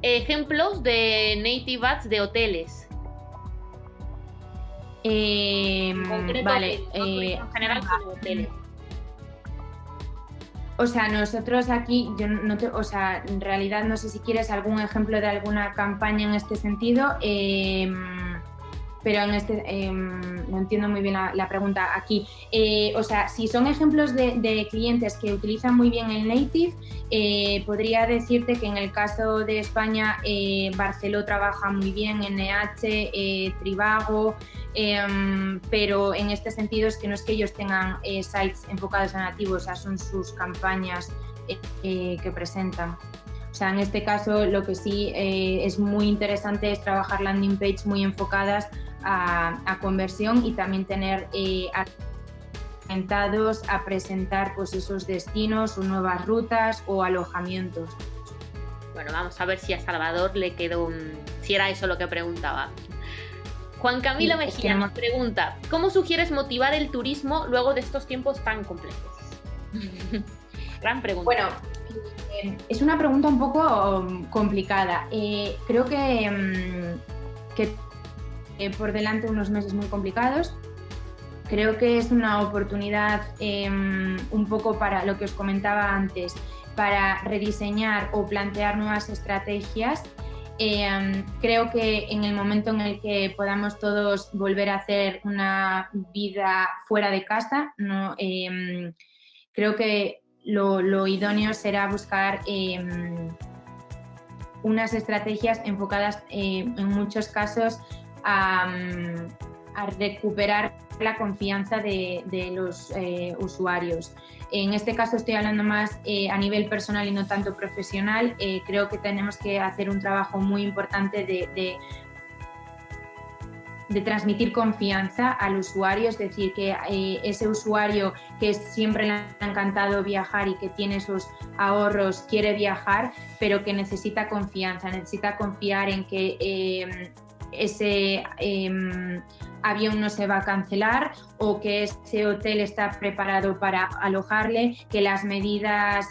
Ejemplos de Native Ads de hoteles. En concreto, vale. En general, solo hoteles. O sea, nosotros aquí, yo no te, o sea, en realidad no sé si quieres algún ejemplo de alguna campaña en este sentido, pero en este no entiendo muy bien la pregunta aquí. O sea, si son ejemplos de clientes que utilizan muy bien el native, podría decirte que en el caso de España, Barceló trabaja muy bien, NH, Trivago, pero en este sentido es que no es que ellos tengan sites enfocados a nativos, o sea, son sus campañas que presentan. O sea, en este caso lo que sí es muy interesante es trabajar landing page muy enfocadas a conversión y también tener orientados a presentar pues esos destinos o nuevas rutas o alojamientos. Bueno, vamos a ver si a Salvador le quedó si era eso lo que preguntaba. Juan Camilo Mejía nos pregunta, ¿cómo sugieres motivar el turismo luego de estos tiempos tan complejos? Gran pregunta. Bueno, es una pregunta un poco complicada. Creo que por delante unos meses muy complicados. Creo que es una oportunidad un poco para lo que os comentaba antes, para rediseñar o plantear nuevas estrategias. Creo que en el momento en el que podamos todos volver a hacer una vida fuera de casa, ¿no? Creo que lo idóneo será buscar unas estrategias enfocadas en muchos casos a recuperar la confianza de los usuarios. En este caso estoy hablando más a nivel personal y no tanto profesional. Creo que tenemos que hacer un trabajo muy importante de transmitir confianza al usuario, es decir, que ese usuario que siempre le ha encantado viajar y que tiene sus ahorros, quiere viajar, pero que necesita confianza, necesita confiar en que ese avión no se va a cancelar o que ese hotel está preparado para alojarle, que las medidas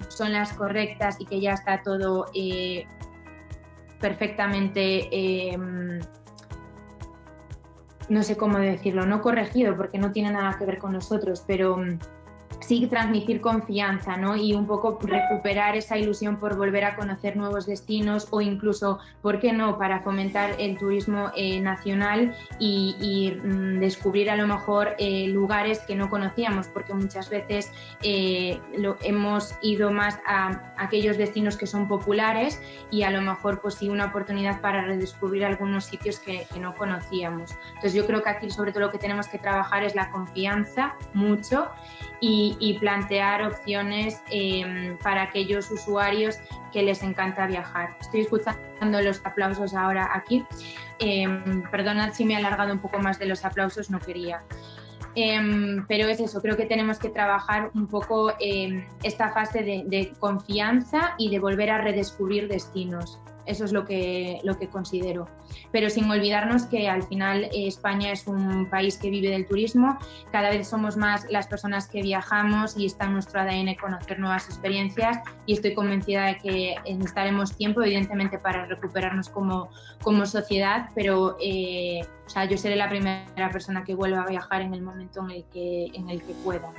son las correctas y que ya está todo perfectamente, no sé cómo decirlo, no corregido porque no tiene nada que ver con nosotros, pero sí transmitir confianza, ¿no? Y un poco recuperar esa ilusión por volver a conocer nuevos destinos o incluso, ¿por qué no?, para fomentar el turismo nacional y descubrir a lo mejor lugares que no conocíamos, porque muchas veces hemos ido más a aquellos destinos que son populares y a lo mejor pues sí una oportunidad para redescubrir algunos sitios que no conocíamos. Entonces yo creo que aquí sobre todo lo que tenemos que trabajar es la confianza mucho y plantear opciones para aquellos usuarios que les encanta viajar. Estoy escuchando los aplausos ahora aquí. Perdonad si me he alargado un poco más de los aplausos, no quería. Pero es eso, creo que tenemos que trabajar un poco esta fase de confianza y de volver a redescubrir destinos. Eso es lo que considero. Pero sin olvidarnos que al final España es un país que vive del turismo, cada vez somos más las personas que viajamos y está en nuestro ADN conocer nuevas experiencias, y estoy convencida de que necesitaremos tiempo, evidentemente, para recuperarnos como sociedad, pero o sea, yo seré la primera persona que vuelva a viajar en el momento en el que pueda.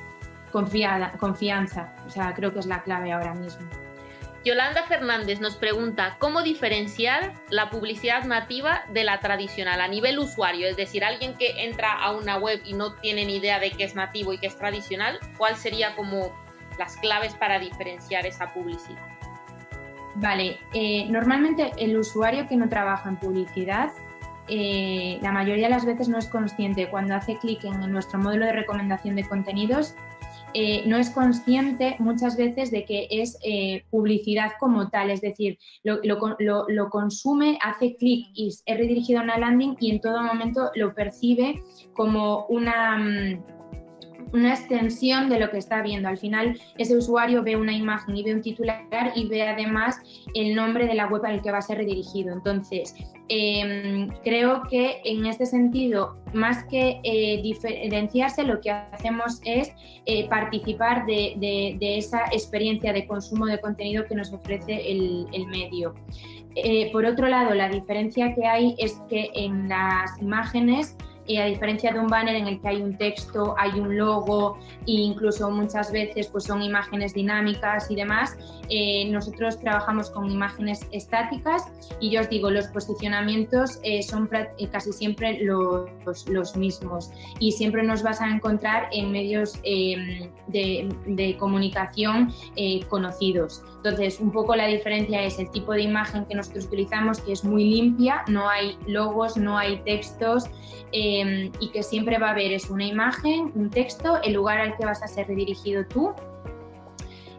Confianza, o sea, creo que es la clave ahora mismo. Yolanda Fernández nos pregunta cómo diferenciar la publicidad nativa de la tradicional a nivel usuario, es decir, alguien que entra a una web y no tiene ni idea de qué es nativo y qué es tradicional, ¿cuál sería como las claves para diferenciar esa publicidad? Vale, normalmente el usuario que no trabaja en publicidad, la mayoría de las veces no es consciente cuando hace clic en nuestro módulo de recomendación de contenidos. No es consciente muchas veces de que es publicidad como tal, es decir, lo consume, hace clic y es redirigido a una landing y en todo momento lo percibe como una extensión de lo que está viendo. Al final, ese usuario ve una imagen y ve un titular y ve además el nombre de la web al que va a ser redirigido. Entonces, creo que en este sentido, más que diferenciarse, lo que hacemos es participar de esa experiencia de consumo de contenido que nos ofrece el medio. Por otro lado, la diferencia que hay es que en las imágenes, a diferencia de un banner en el que hay un texto, hay un logo e incluso muchas veces pues son imágenes dinámicas y demás, nosotros trabajamos con imágenes estáticas y yo os digo, los posicionamientos son casi siempre los mismos y siempre nos vas a encontrar en medios de comunicación conocidos. Entonces, un poco la diferencia es el tipo de imagen que nosotros utilizamos, que es muy limpia, no hay logos, no hay textos, y que siempre va a haber es una imagen, un texto, el lugar al que vas a ser redirigido tú,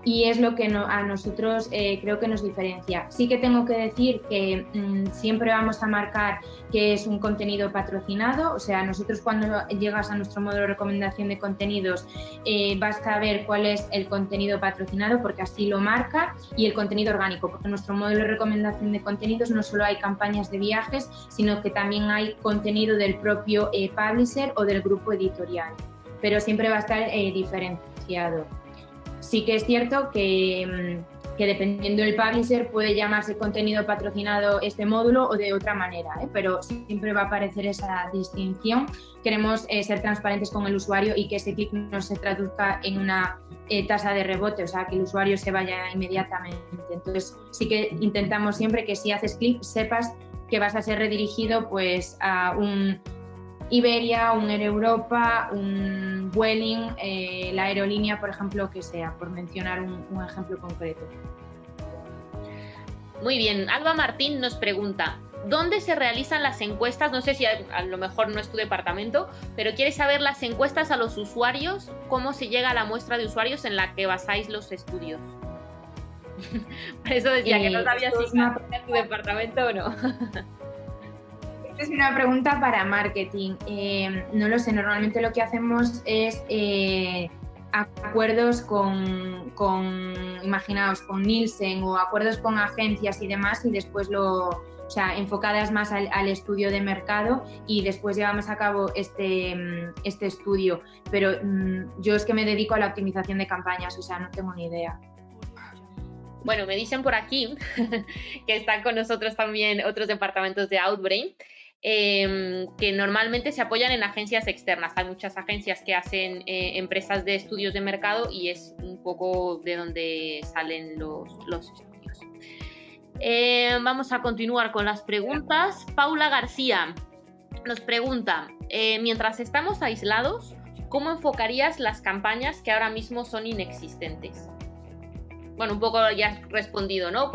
y es lo que a nosotros creo que nos diferencia. Sí que tengo que decir que siempre vamos a marcar que es un contenido patrocinado, o sea, nosotros cuando llegas a nuestro módulo de recomendación de contenidos vas a ver cuál es el contenido patrocinado, porque así lo marca, y el contenido orgánico, porque en nuestro módulo de recomendación de contenidos no solo hay campañas de viajes, sino que también hay contenido del propio publisher o del grupo editorial, pero siempre va a estar diferenciado. Sí que es cierto que dependiendo del publisher puede llamarse contenido patrocinado este módulo o de otra manera, pero siempre va a aparecer esa distinción. Queremos ser transparentes con el usuario y que ese clic no se traduzca en una tasa de rebote, o sea, que el usuario se vaya inmediatamente. Entonces sí que intentamos siempre que si haces clic sepas que vas a ser redirigido pues a un Iberia, un Air Europa, un Vueling, la aerolínea, por ejemplo, que sea, por mencionar un ejemplo concreto. Muy bien, Alba Martín nos pregunta, ¿dónde se realizan las encuestas? No sé si a lo mejor no es tu departamento, pero quiere saber las encuestas a los usuarios, cómo se llega a la muestra de usuarios en la que basáis los estudios. Por eso decía que no sabía si era tu departamento o no. Es una pregunta para marketing. No lo sé, normalmente lo que hacemos es acuerdos imaginaos, con Nielsen o acuerdos con agencias y demás, y después o sea, enfocadas más al estudio de mercado, y después llevamos a cabo este estudio. Pero yo es que me dedico a la optimización de campañas, o sea, no tengo ni idea. Bueno, me dicen por aquí que están con nosotros también otros departamentos de Outbrain, que normalmente se apoyan en agencias externas. Hay muchas agencias que hacen empresas de estudios de mercado y es un poco de donde salen los estudios. Vamos a continuar con las preguntas. Paula García nos pregunta, mientras estamos aislados, ¿cómo enfocarías las campañas que ahora mismo son inexistentes? Bueno, un poco ya has respondido, ¿no?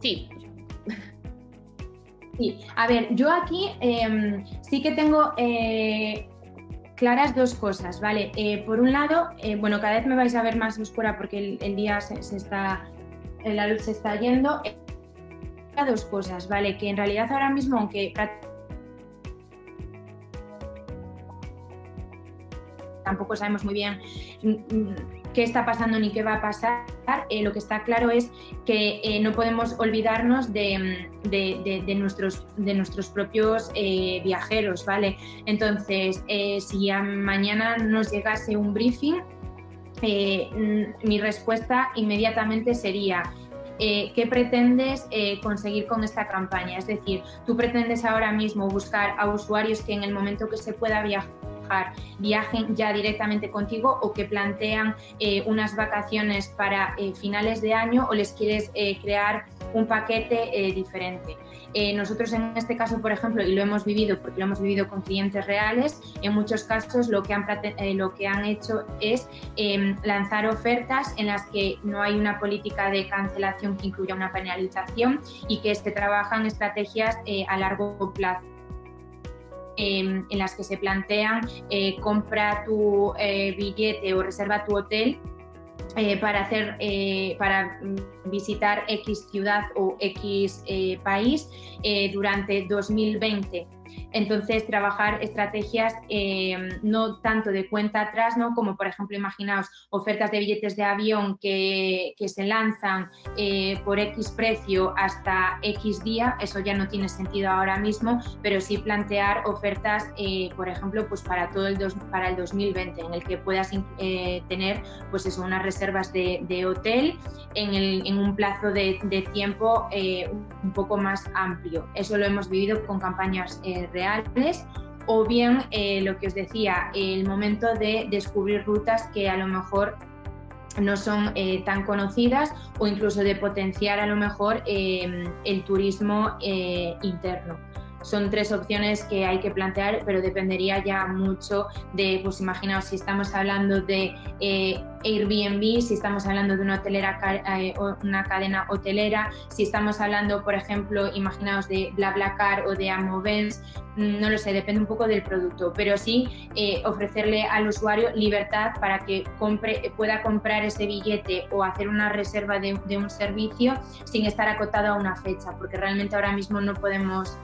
Sí. Sí, a ver, yo aquí sí que tengo claras dos cosas, ¿vale? Por un lado, bueno, cada vez me vais a ver más oscura porque el día la luz se está yendo. Dos cosas, ¿vale? Que en realidad ahora mismo, aunque tampoco sabemos muy bien qué está pasando ni qué va a pasar, lo que está claro es que no podemos olvidarnos de nuestros propios viajeros, ¿vale? Entonces, si mañana nos llegase un briefing, mi respuesta inmediatamente sería: ¿qué pretendes conseguir con esta campaña? Es decir, ¿tú pretendes ahora mismo buscar a usuarios que en el momento que se pueda viajen ya directamente contigo, o que plantean unas vacaciones para finales de año, o les quieres crear un paquete diferente? Nosotros en este caso, por ejemplo, y lo hemos vivido porque lo hemos vivido con clientes reales, en muchos casos lo que han hecho es lanzar ofertas en las que no hay una política de cancelación que incluya una penalización, y que trabajan estrategias a largo plazo, en las que se plantean compra tu billete o reserva tu hotel para visitar X ciudad o X país durante 2020. Entonces, trabajar estrategias no tanto de cuenta atrás, ¿no? Como por ejemplo, imaginaos ofertas de billetes de avión que se lanzan por X precio hasta X día. Eso ya no tiene sentido ahora mismo, pero sí plantear ofertas, por ejemplo, pues para el 2020, en el que puedas tener pues eso, unas reservas de hotel en un plazo de tiempo un poco más amplio. Eso lo hemos vivido con campañas reales, o bien lo que os decía, el momento de descubrir rutas que a lo mejor no son tan conocidas, o incluso de potenciar a lo mejor el turismo interno. Son tres opciones que hay que plantear, pero dependería ya mucho de, pues imaginaos, si estamos hablando de Airbnb, si estamos hablando de una cadena hotelera, si estamos hablando, por ejemplo, imaginaos de BlaBlaCar o de Amovens, no lo sé, depende un poco del producto, pero sí ofrecerle al usuario libertad para que pueda comprar ese billete o hacer una reserva de un servicio sin estar acotado a una fecha, porque realmente ahora mismo no podemos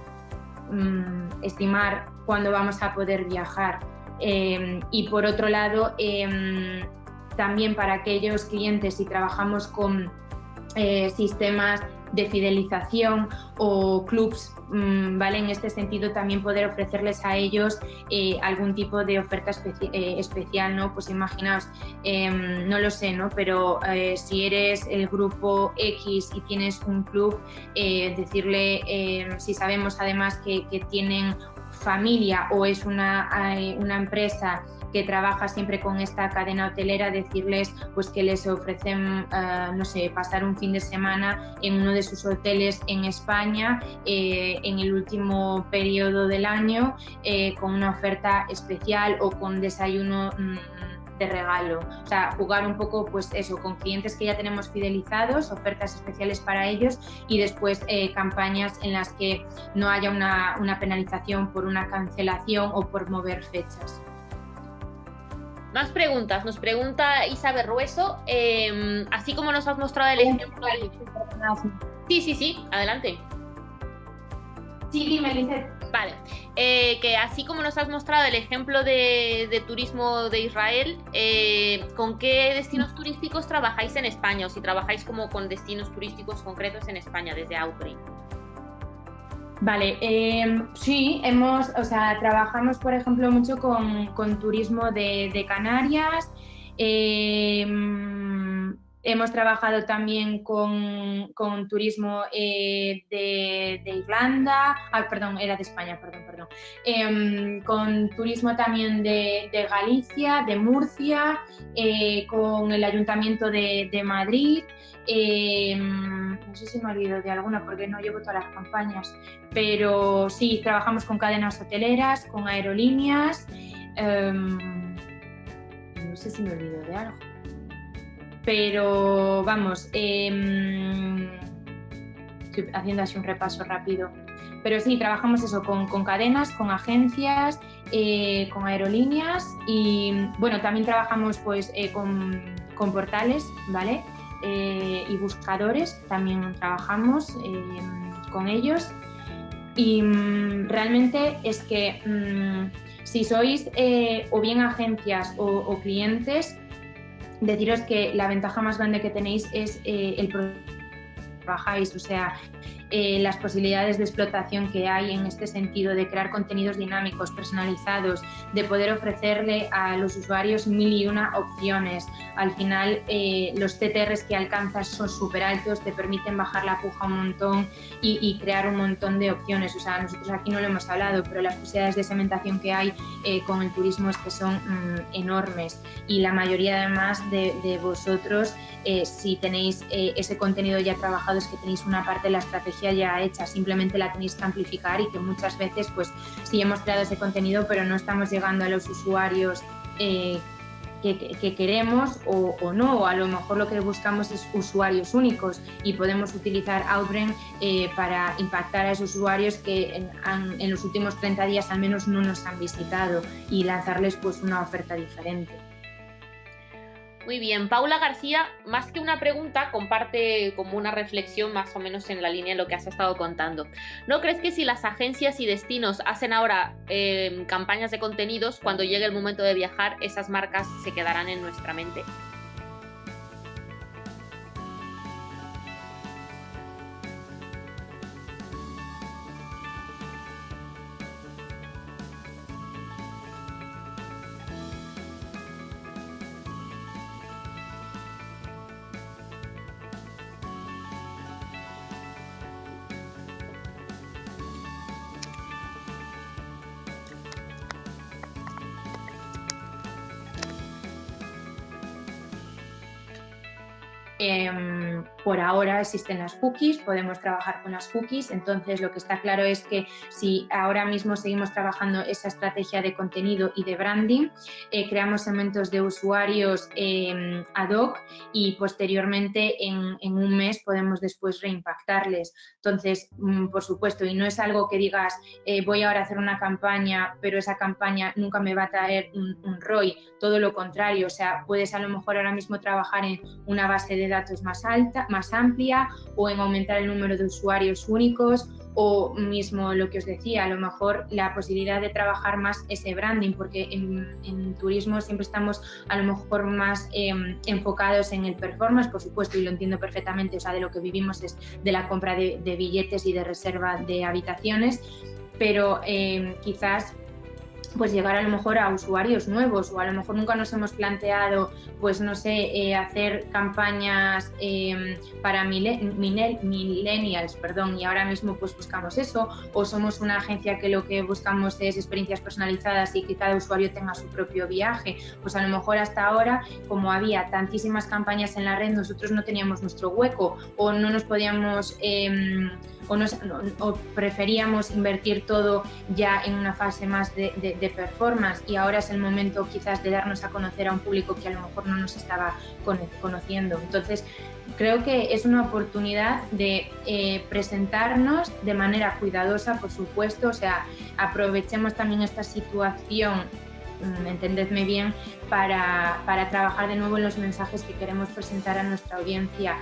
estimar cuándo vamos a poder viajar. Y por otro lado, también para aquellos clientes, si trabajamos con sistemas de fidelización o clubs, ¿vale? En este sentido, también poder ofrecerles a ellos algún tipo de oferta especial, ¿no? Pues imaginaos, no lo sé, ¿no? Pero si eres el grupo X y tienes un club, decirle, si sabemos además que tienen familia o es una empresa que trabaja siempre con esta cadena hotelera, decirles pues que les ofrecen, no sé, pasar un fin de semana en uno de sus hoteles en España en el último periodo del año, con una oferta especial o con desayuno de regalo. O sea, jugar un poco pues eso, con clientes que ya tenemos fidelizados, ofertas especiales para ellos, y después campañas en las que no haya una penalización por una cancelación o por mover fechas. Más preguntas. Nos pregunta Isabel Rueso, así como nos has mostrado el ejemplo... Sí, adelante. Sí, dime, Lizeth. Vale, que así como nos has mostrado el ejemplo de turismo de Israel, ¿con qué destinos turísticos trabajáis en España? O si trabajáis como con destinos turísticos concretos en España desde Outbrain. Vale, sí, trabajamos, por ejemplo, mucho con turismo de Canarias. Hemos trabajado también con turismo de Irlanda, perdón, era de España, perdón. Con turismo también de Galicia, de Murcia, con el Ayuntamiento de Madrid. No sé si me olvido de alguna porque no llevo todas las campañas, pero sí, trabajamos con cadenas hoteleras, con aerolíneas. No sé si me olvido de algo. Pero vamos, estoy haciendo así un repaso rápido. Pero sí, trabajamos eso con cadenas, con agencias, con aerolíneas, y bueno, también trabajamos pues con portales, ¿vale? Y buscadores, también trabajamos con ellos. Y realmente es que Si sois o bien agencias o clientes, deciros que la ventaja más grande que tenéis es el trabajáis, o sea, las posibilidades de explotación que hay en este sentido, de crear contenidos dinámicos, personalizados, de poder ofrecerle a los usuarios 1001 opciones. Al final, los CTRs que alcanzas son súper altos, te permiten bajar la puja un montón y crear un montón de opciones. O sea, nosotros aquí no lo hemos hablado, pero las posibilidades de segmentación que hay con el turismo es que son enormes. Y la mayoría, además, de vosotros, si tenéis ese contenido ya trabajado, es que tenéis una parte de la estrategia ya hecha, simplemente la tenéis que amplificar, y que muchas veces pues sí hemos creado ese contenido pero no estamos llegando a los usuarios que queremos o no, o a lo mejor lo que buscamos es usuarios únicos, y podemos utilizar Outbrain para impactar a esos usuarios que en los últimos 30 días al menos no nos han visitado, y lanzarles pues una oferta diferente. Muy bien, Paula García, más que una pregunta, comparte como una reflexión más o menos en la línea de lo que has estado contando. ¿No crees que si las agencias y destinos hacen ahora campañas de contenidos, cuando llegue el momento de viajar, esas marcas se quedarán en nuestra mente? Por ahora existen las cookies, podemos trabajar con las cookies, entonces lo que está claro es que si ahora mismo seguimos trabajando esa estrategia de contenido y de branding, creamos segmentos de usuarios ad hoc, y posteriormente en un mes podemos después reimpactarles. Entonces, por supuesto, y no es algo que digas voy ahora a hacer una campaña, pero esa campaña nunca me va a traer un ROI, todo lo contrario. O sea, puedes a lo mejor ahora mismo trabajar en una base de datos más alta, más amplia, o en aumentar el número de usuarios únicos, o mismo lo que os decía, a lo mejor la posibilidad de trabajar más ese branding, porque en turismo siempre estamos a lo mejor más enfocados en el performance, por supuesto, y lo entiendo perfectamente. O sea, de lo que vivimos es de la compra de billetes y de reserva de habitaciones, pero quizás pues llegar a lo mejor a usuarios nuevos, o a lo mejor nunca nos hemos planteado, pues no sé, hacer campañas para millennials, perdón, y ahora mismo pues buscamos eso, o somos una agencia que lo que buscamos es experiencias personalizadas y que cada usuario tenga su propio viaje. Pues a lo mejor hasta ahora, como había tantísimas campañas en la red, nosotros no teníamos nuestro hueco, o no nos podíamos o preferíamos invertir todo ya en una fase más de performance, y ahora es el momento quizás de darnos a conocer a un público que a lo mejor no nos estaba conociendo. Entonces, creo que es una oportunidad de presentarnos de manera cuidadosa, por supuesto. O sea, aprovechemos también esta situación, entendedme bien, para trabajar de nuevo en los mensajes que queremos presentar a nuestra audiencia.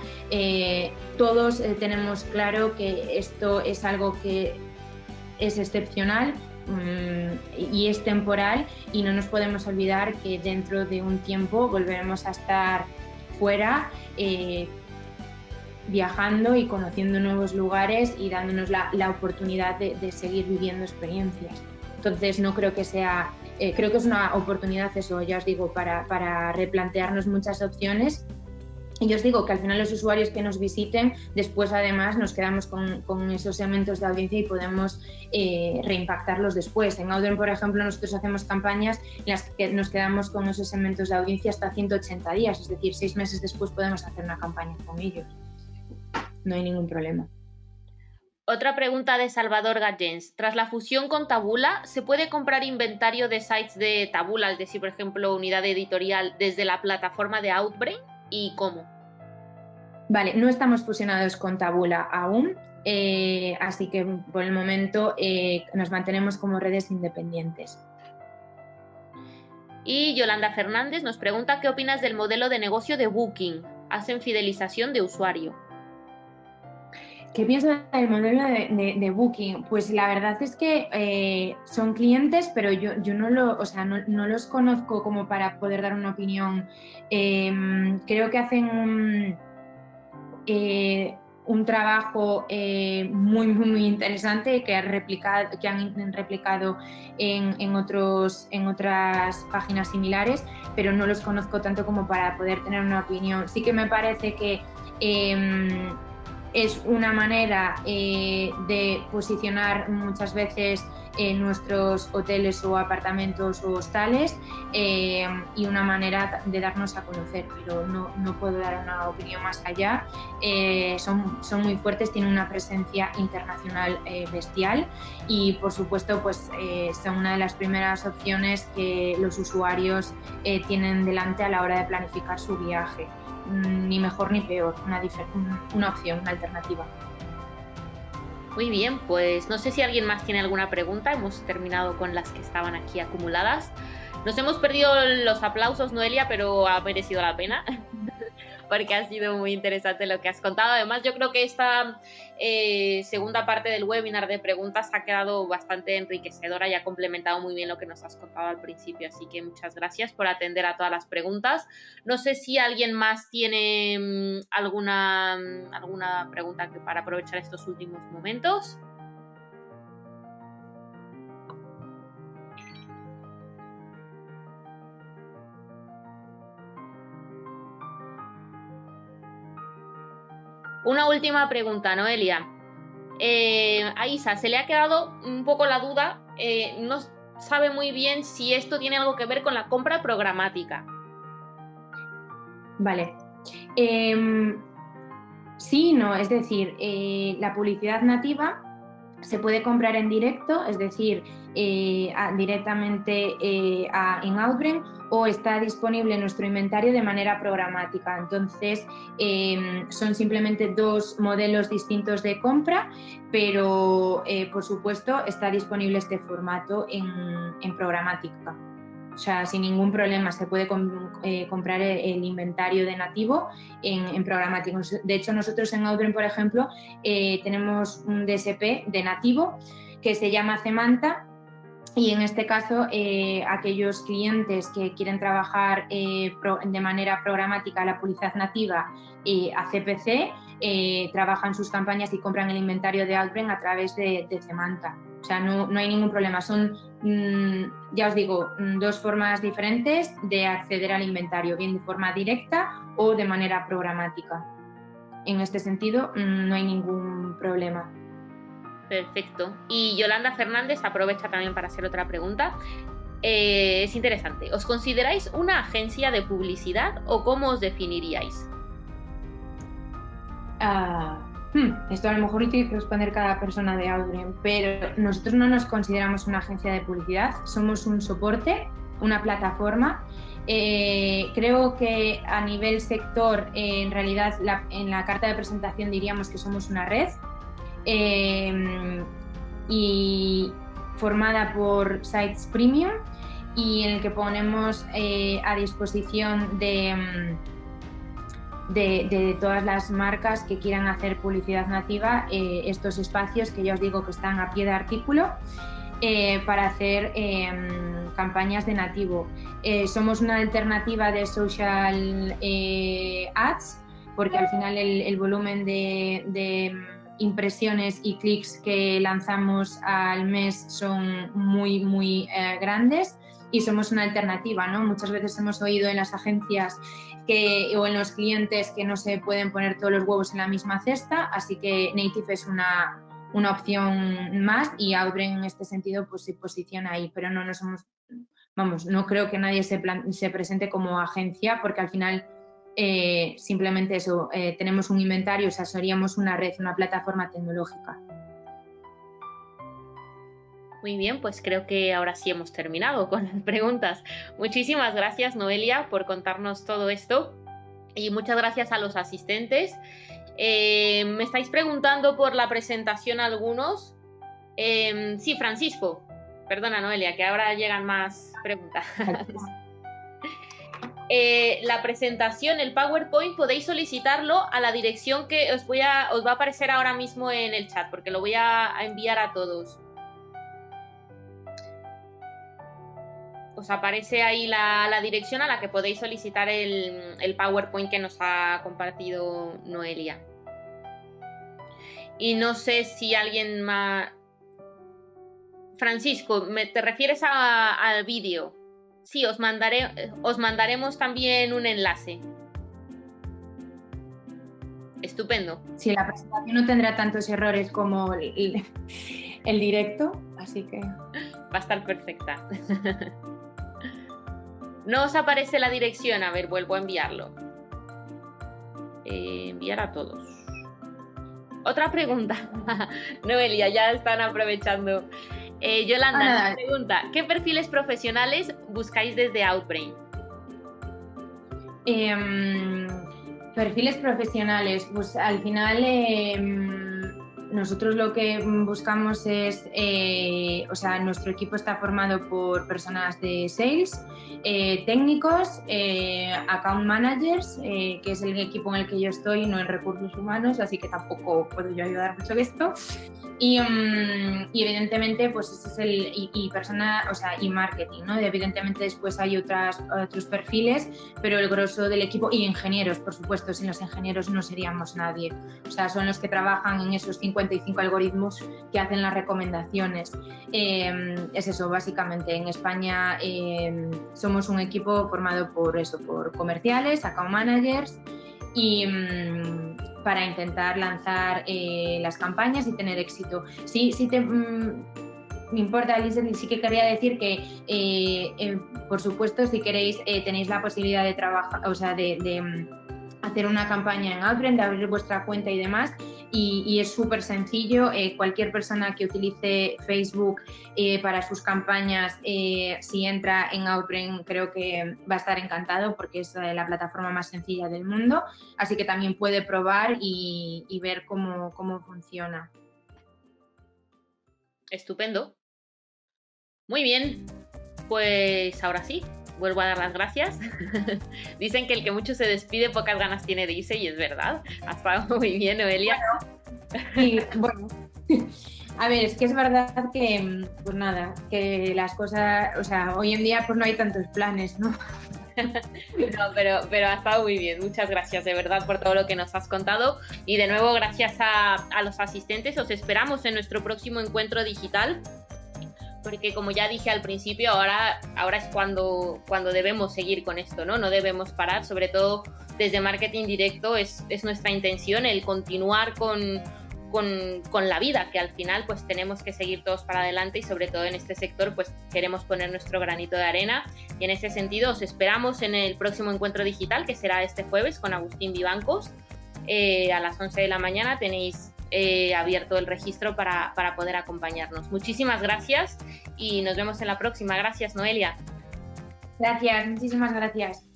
Todos tenemos claro que esto es algo que es excepcional y es temporal, y no nos podemos olvidar que dentro de un tiempo volveremos a estar fuera, viajando y conociendo nuevos lugares y dándonos la oportunidad de seguir viviendo experiencias. Entonces no creo que sea, creo que es una oportunidad, eso ya os digo, para replantearnos muchas opciones. Y yo os digo que al final los usuarios que nos visiten, después además nos quedamos con esos segmentos de audiencia y podemos reimpactarlos después. En Outbrain, por ejemplo, nosotros hacemos campañas en las que nos quedamos con esos segmentos de audiencia hasta 180 días, es decir, 6 meses después podemos hacer una campaña con ellos. No hay ningún problema. Otra pregunta de Salvador Gallens. Tras la fusión con Taboola, ¿se puede comprar inventario de sites de Taboola, es decir, por ejemplo, unidad editorial, desde la plataforma de Outbrain? ¿Y cómo? Vale, no estamos fusionados con Taboola aún, así que por el momento nos mantenemos como redes independientes. Y Yolanda Fernández nos pregunta qué opinas del modelo de negocio de Booking. Hacen fidelización de usuario. ¿Qué pienso del modelo de Booking? Pues la verdad es que son clientes, pero yo no los conozco como para poder dar una opinión. Creo que hacen un trabajo muy interesante que han replicado en otras páginas similares, pero no los conozco tanto como para poder tener una opinión. Sí que me parece que es una manera de posicionar muchas veces nuestros hoteles o apartamentos o hostales y una manera de darnos a conocer, pero no puedo dar una opinión más allá. Son muy fuertes, tienen una presencia internacional bestial y por supuesto pues son una de las primeras opciones que los usuarios tienen delante a la hora de planificar su viaje. Ni mejor ni peor, una opción, una alternativa. Muy bien, pues no sé si alguien más tiene alguna pregunta. Hemos terminado con las que estaban aquí acumuladas. Nos hemos perdido los aplausos, Noelia, pero ha merecido la pena porque ha sido muy interesante lo que has contado. Además, yo creo que esta segunda parte del webinar de preguntas ha quedado bastante enriquecedora y ha complementado muy bien lo que nos has contado al principio. Así que muchas gracias por atender a todas las preguntas. No sé si alguien más tiene alguna pregunta para aprovechar estos últimos momentos. Una última pregunta, Noelia. A Isa se le ha quedado un poco la duda, no sabe muy bien si esto tiene algo que ver con la compra programática. Vale. Sí y no, es decir, la publicidad nativa se puede comprar en directo, es decir, directamente en Outbrain, o está disponible en nuestro inventario de manera programática. Entonces, son simplemente dos modelos distintos de compra, pero por supuesto está disponible este formato en programática. O sea, sin ningún problema se puede comprar el inventario de nativo en programático. De hecho, nosotros en Outbrain, por ejemplo, tenemos un DSP de nativo que se llama Zemanta, y en este caso aquellos clientes que quieren trabajar de manera programática la publicidad nativa a CPC trabajan sus campañas y compran el inventario de Outbrain a través de Zemanta. O sea, no hay ningún problema. Son, ya os digo, dos formas diferentes de acceder al inventario, bien de forma directa o de manera programática. En este sentido, no hay ningún problema. Perfecto. Y Yolanda Fernández aprovecha también para hacer otra pregunta. Es interesante. ¿Os consideráis una agencia de publicidad o cómo os definiríais? Esto a lo mejor lo tiene que responder cada persona de Outbrain, pero nosotros no nos consideramos una agencia de publicidad, somos un soporte, una plataforma. Creo que a nivel sector, en realidad en la carta de presentación diríamos que somos una red y formada por sites premium y en el que ponemos a disposición de todas las marcas que quieran hacer publicidad nativa estos espacios que ya os digo que están a pie de artículo para hacer campañas de nativo. Somos una alternativa de social ads porque al final el volumen de impresiones y clics que lanzamos al mes son muy grandes y somos una alternativa, ¿no? Muchas veces hemos oído en las agencias o en los clientes que no se pueden poner todos los huevos en la misma cesta, así que Native es una opción más y Outbrain en este sentido pues se posiciona ahí, pero no somos, no creo que nadie se presente como agencia porque al final simplemente eso, tenemos un inventario, o sea, seríamos una red, una plataforma tecnológica. Muy bien, pues creo que ahora sí hemos terminado con las preguntas. Muchísimas gracias, Noelia, por contarnos todo esto y muchas gracias a los asistentes. Me estáis preguntando por la presentación algunos. Sí, Francisco. Perdona, Noelia, que ahora llegan más preguntas. la presentación, el PowerPoint, podéis solicitarlo a la dirección que os va a aparecer ahora mismo en el chat, porque lo voy a enviar a todos. Os aparece ahí la dirección a la que podéis solicitar el PowerPoint que nos ha compartido Noelia. Y no sé si alguien más... Francisco, ¿te refieres al vídeo? Sí, os mandaremos también un enlace. Estupendo. Sí, la presentación no tendrá tantos errores como el directo, así que... Va a estar perfecta. No os aparece la dirección. A ver, vuelvo a enviarlo. Enviar a todos. Otra pregunta. Noelia, ya están aprovechando. Yolanda nos pregunta, ¿qué perfiles profesionales buscáis desde Outbrain? Perfiles profesionales, pues al final nosotros lo que buscamos es, o sea, nuestro equipo está formado por personas de sales, técnicos, account managers, que es el equipo en el que yo estoy, no en recursos humanos, así que tampoco puedo yo ayudar mucho de esto. Y evidentemente, pues ese es y marketing, ¿no? Evidentemente después hay otros perfiles, pero el grosso del equipo, y ingenieros, por supuesto, sin los ingenieros no seríamos nadie. O sea, son los que trabajan en esos 55 algoritmos que hacen las recomendaciones. Es eso, básicamente. En España somos un equipo formado por comerciales, account managers, y para intentar lanzar las campañas y tener éxito. Me importa, Lizeth, sí que quería decir que, por supuesto, si queréis, tenéis la posibilidad de trabajar, o sea, de hacer una campaña en Outbrain, de abrir vuestra cuenta y demás, y es súper sencillo. Cualquier persona que utilice Facebook para sus campañas, si entra en Outbrain, creo que va a estar encantado porque es la plataforma más sencilla del mundo, así que también puede probar y ver cómo funciona. Estupendo. Muy bien, pues ahora sí, vuelvo a dar las gracias. Dicen que el que mucho se despide, pocas ganas tiene de irse, y es verdad. Ha estado muy bien, Noelia. Bueno, a ver, es que es verdad que, pues nada, que las cosas, o sea, hoy en día pues no hay tantos planes, ¿no? No, pero ha estado muy bien. Muchas gracias de verdad por todo lo que nos has contado, y de nuevo gracias a los asistentes. Os esperamos en nuestro próximo encuentro digital, porque como ya dije al principio, ahora es cuando debemos seguir con esto, ¿no? No debemos parar, sobre todo desde marketing directo es nuestra intención el continuar con la vida, que al final pues tenemos que seguir todos para adelante, y sobre todo en este sector pues queremos poner nuestro granito de arena, y en ese sentido os esperamos en el próximo encuentro digital, que será este jueves con Agustín Vivancos, a las 11 de la mañana. Tenéis abierto el registro para poder acompañarnos. Muchísimas gracias y nos vemos en la próxima. Gracias, Noelia. Gracias, muchísimas gracias.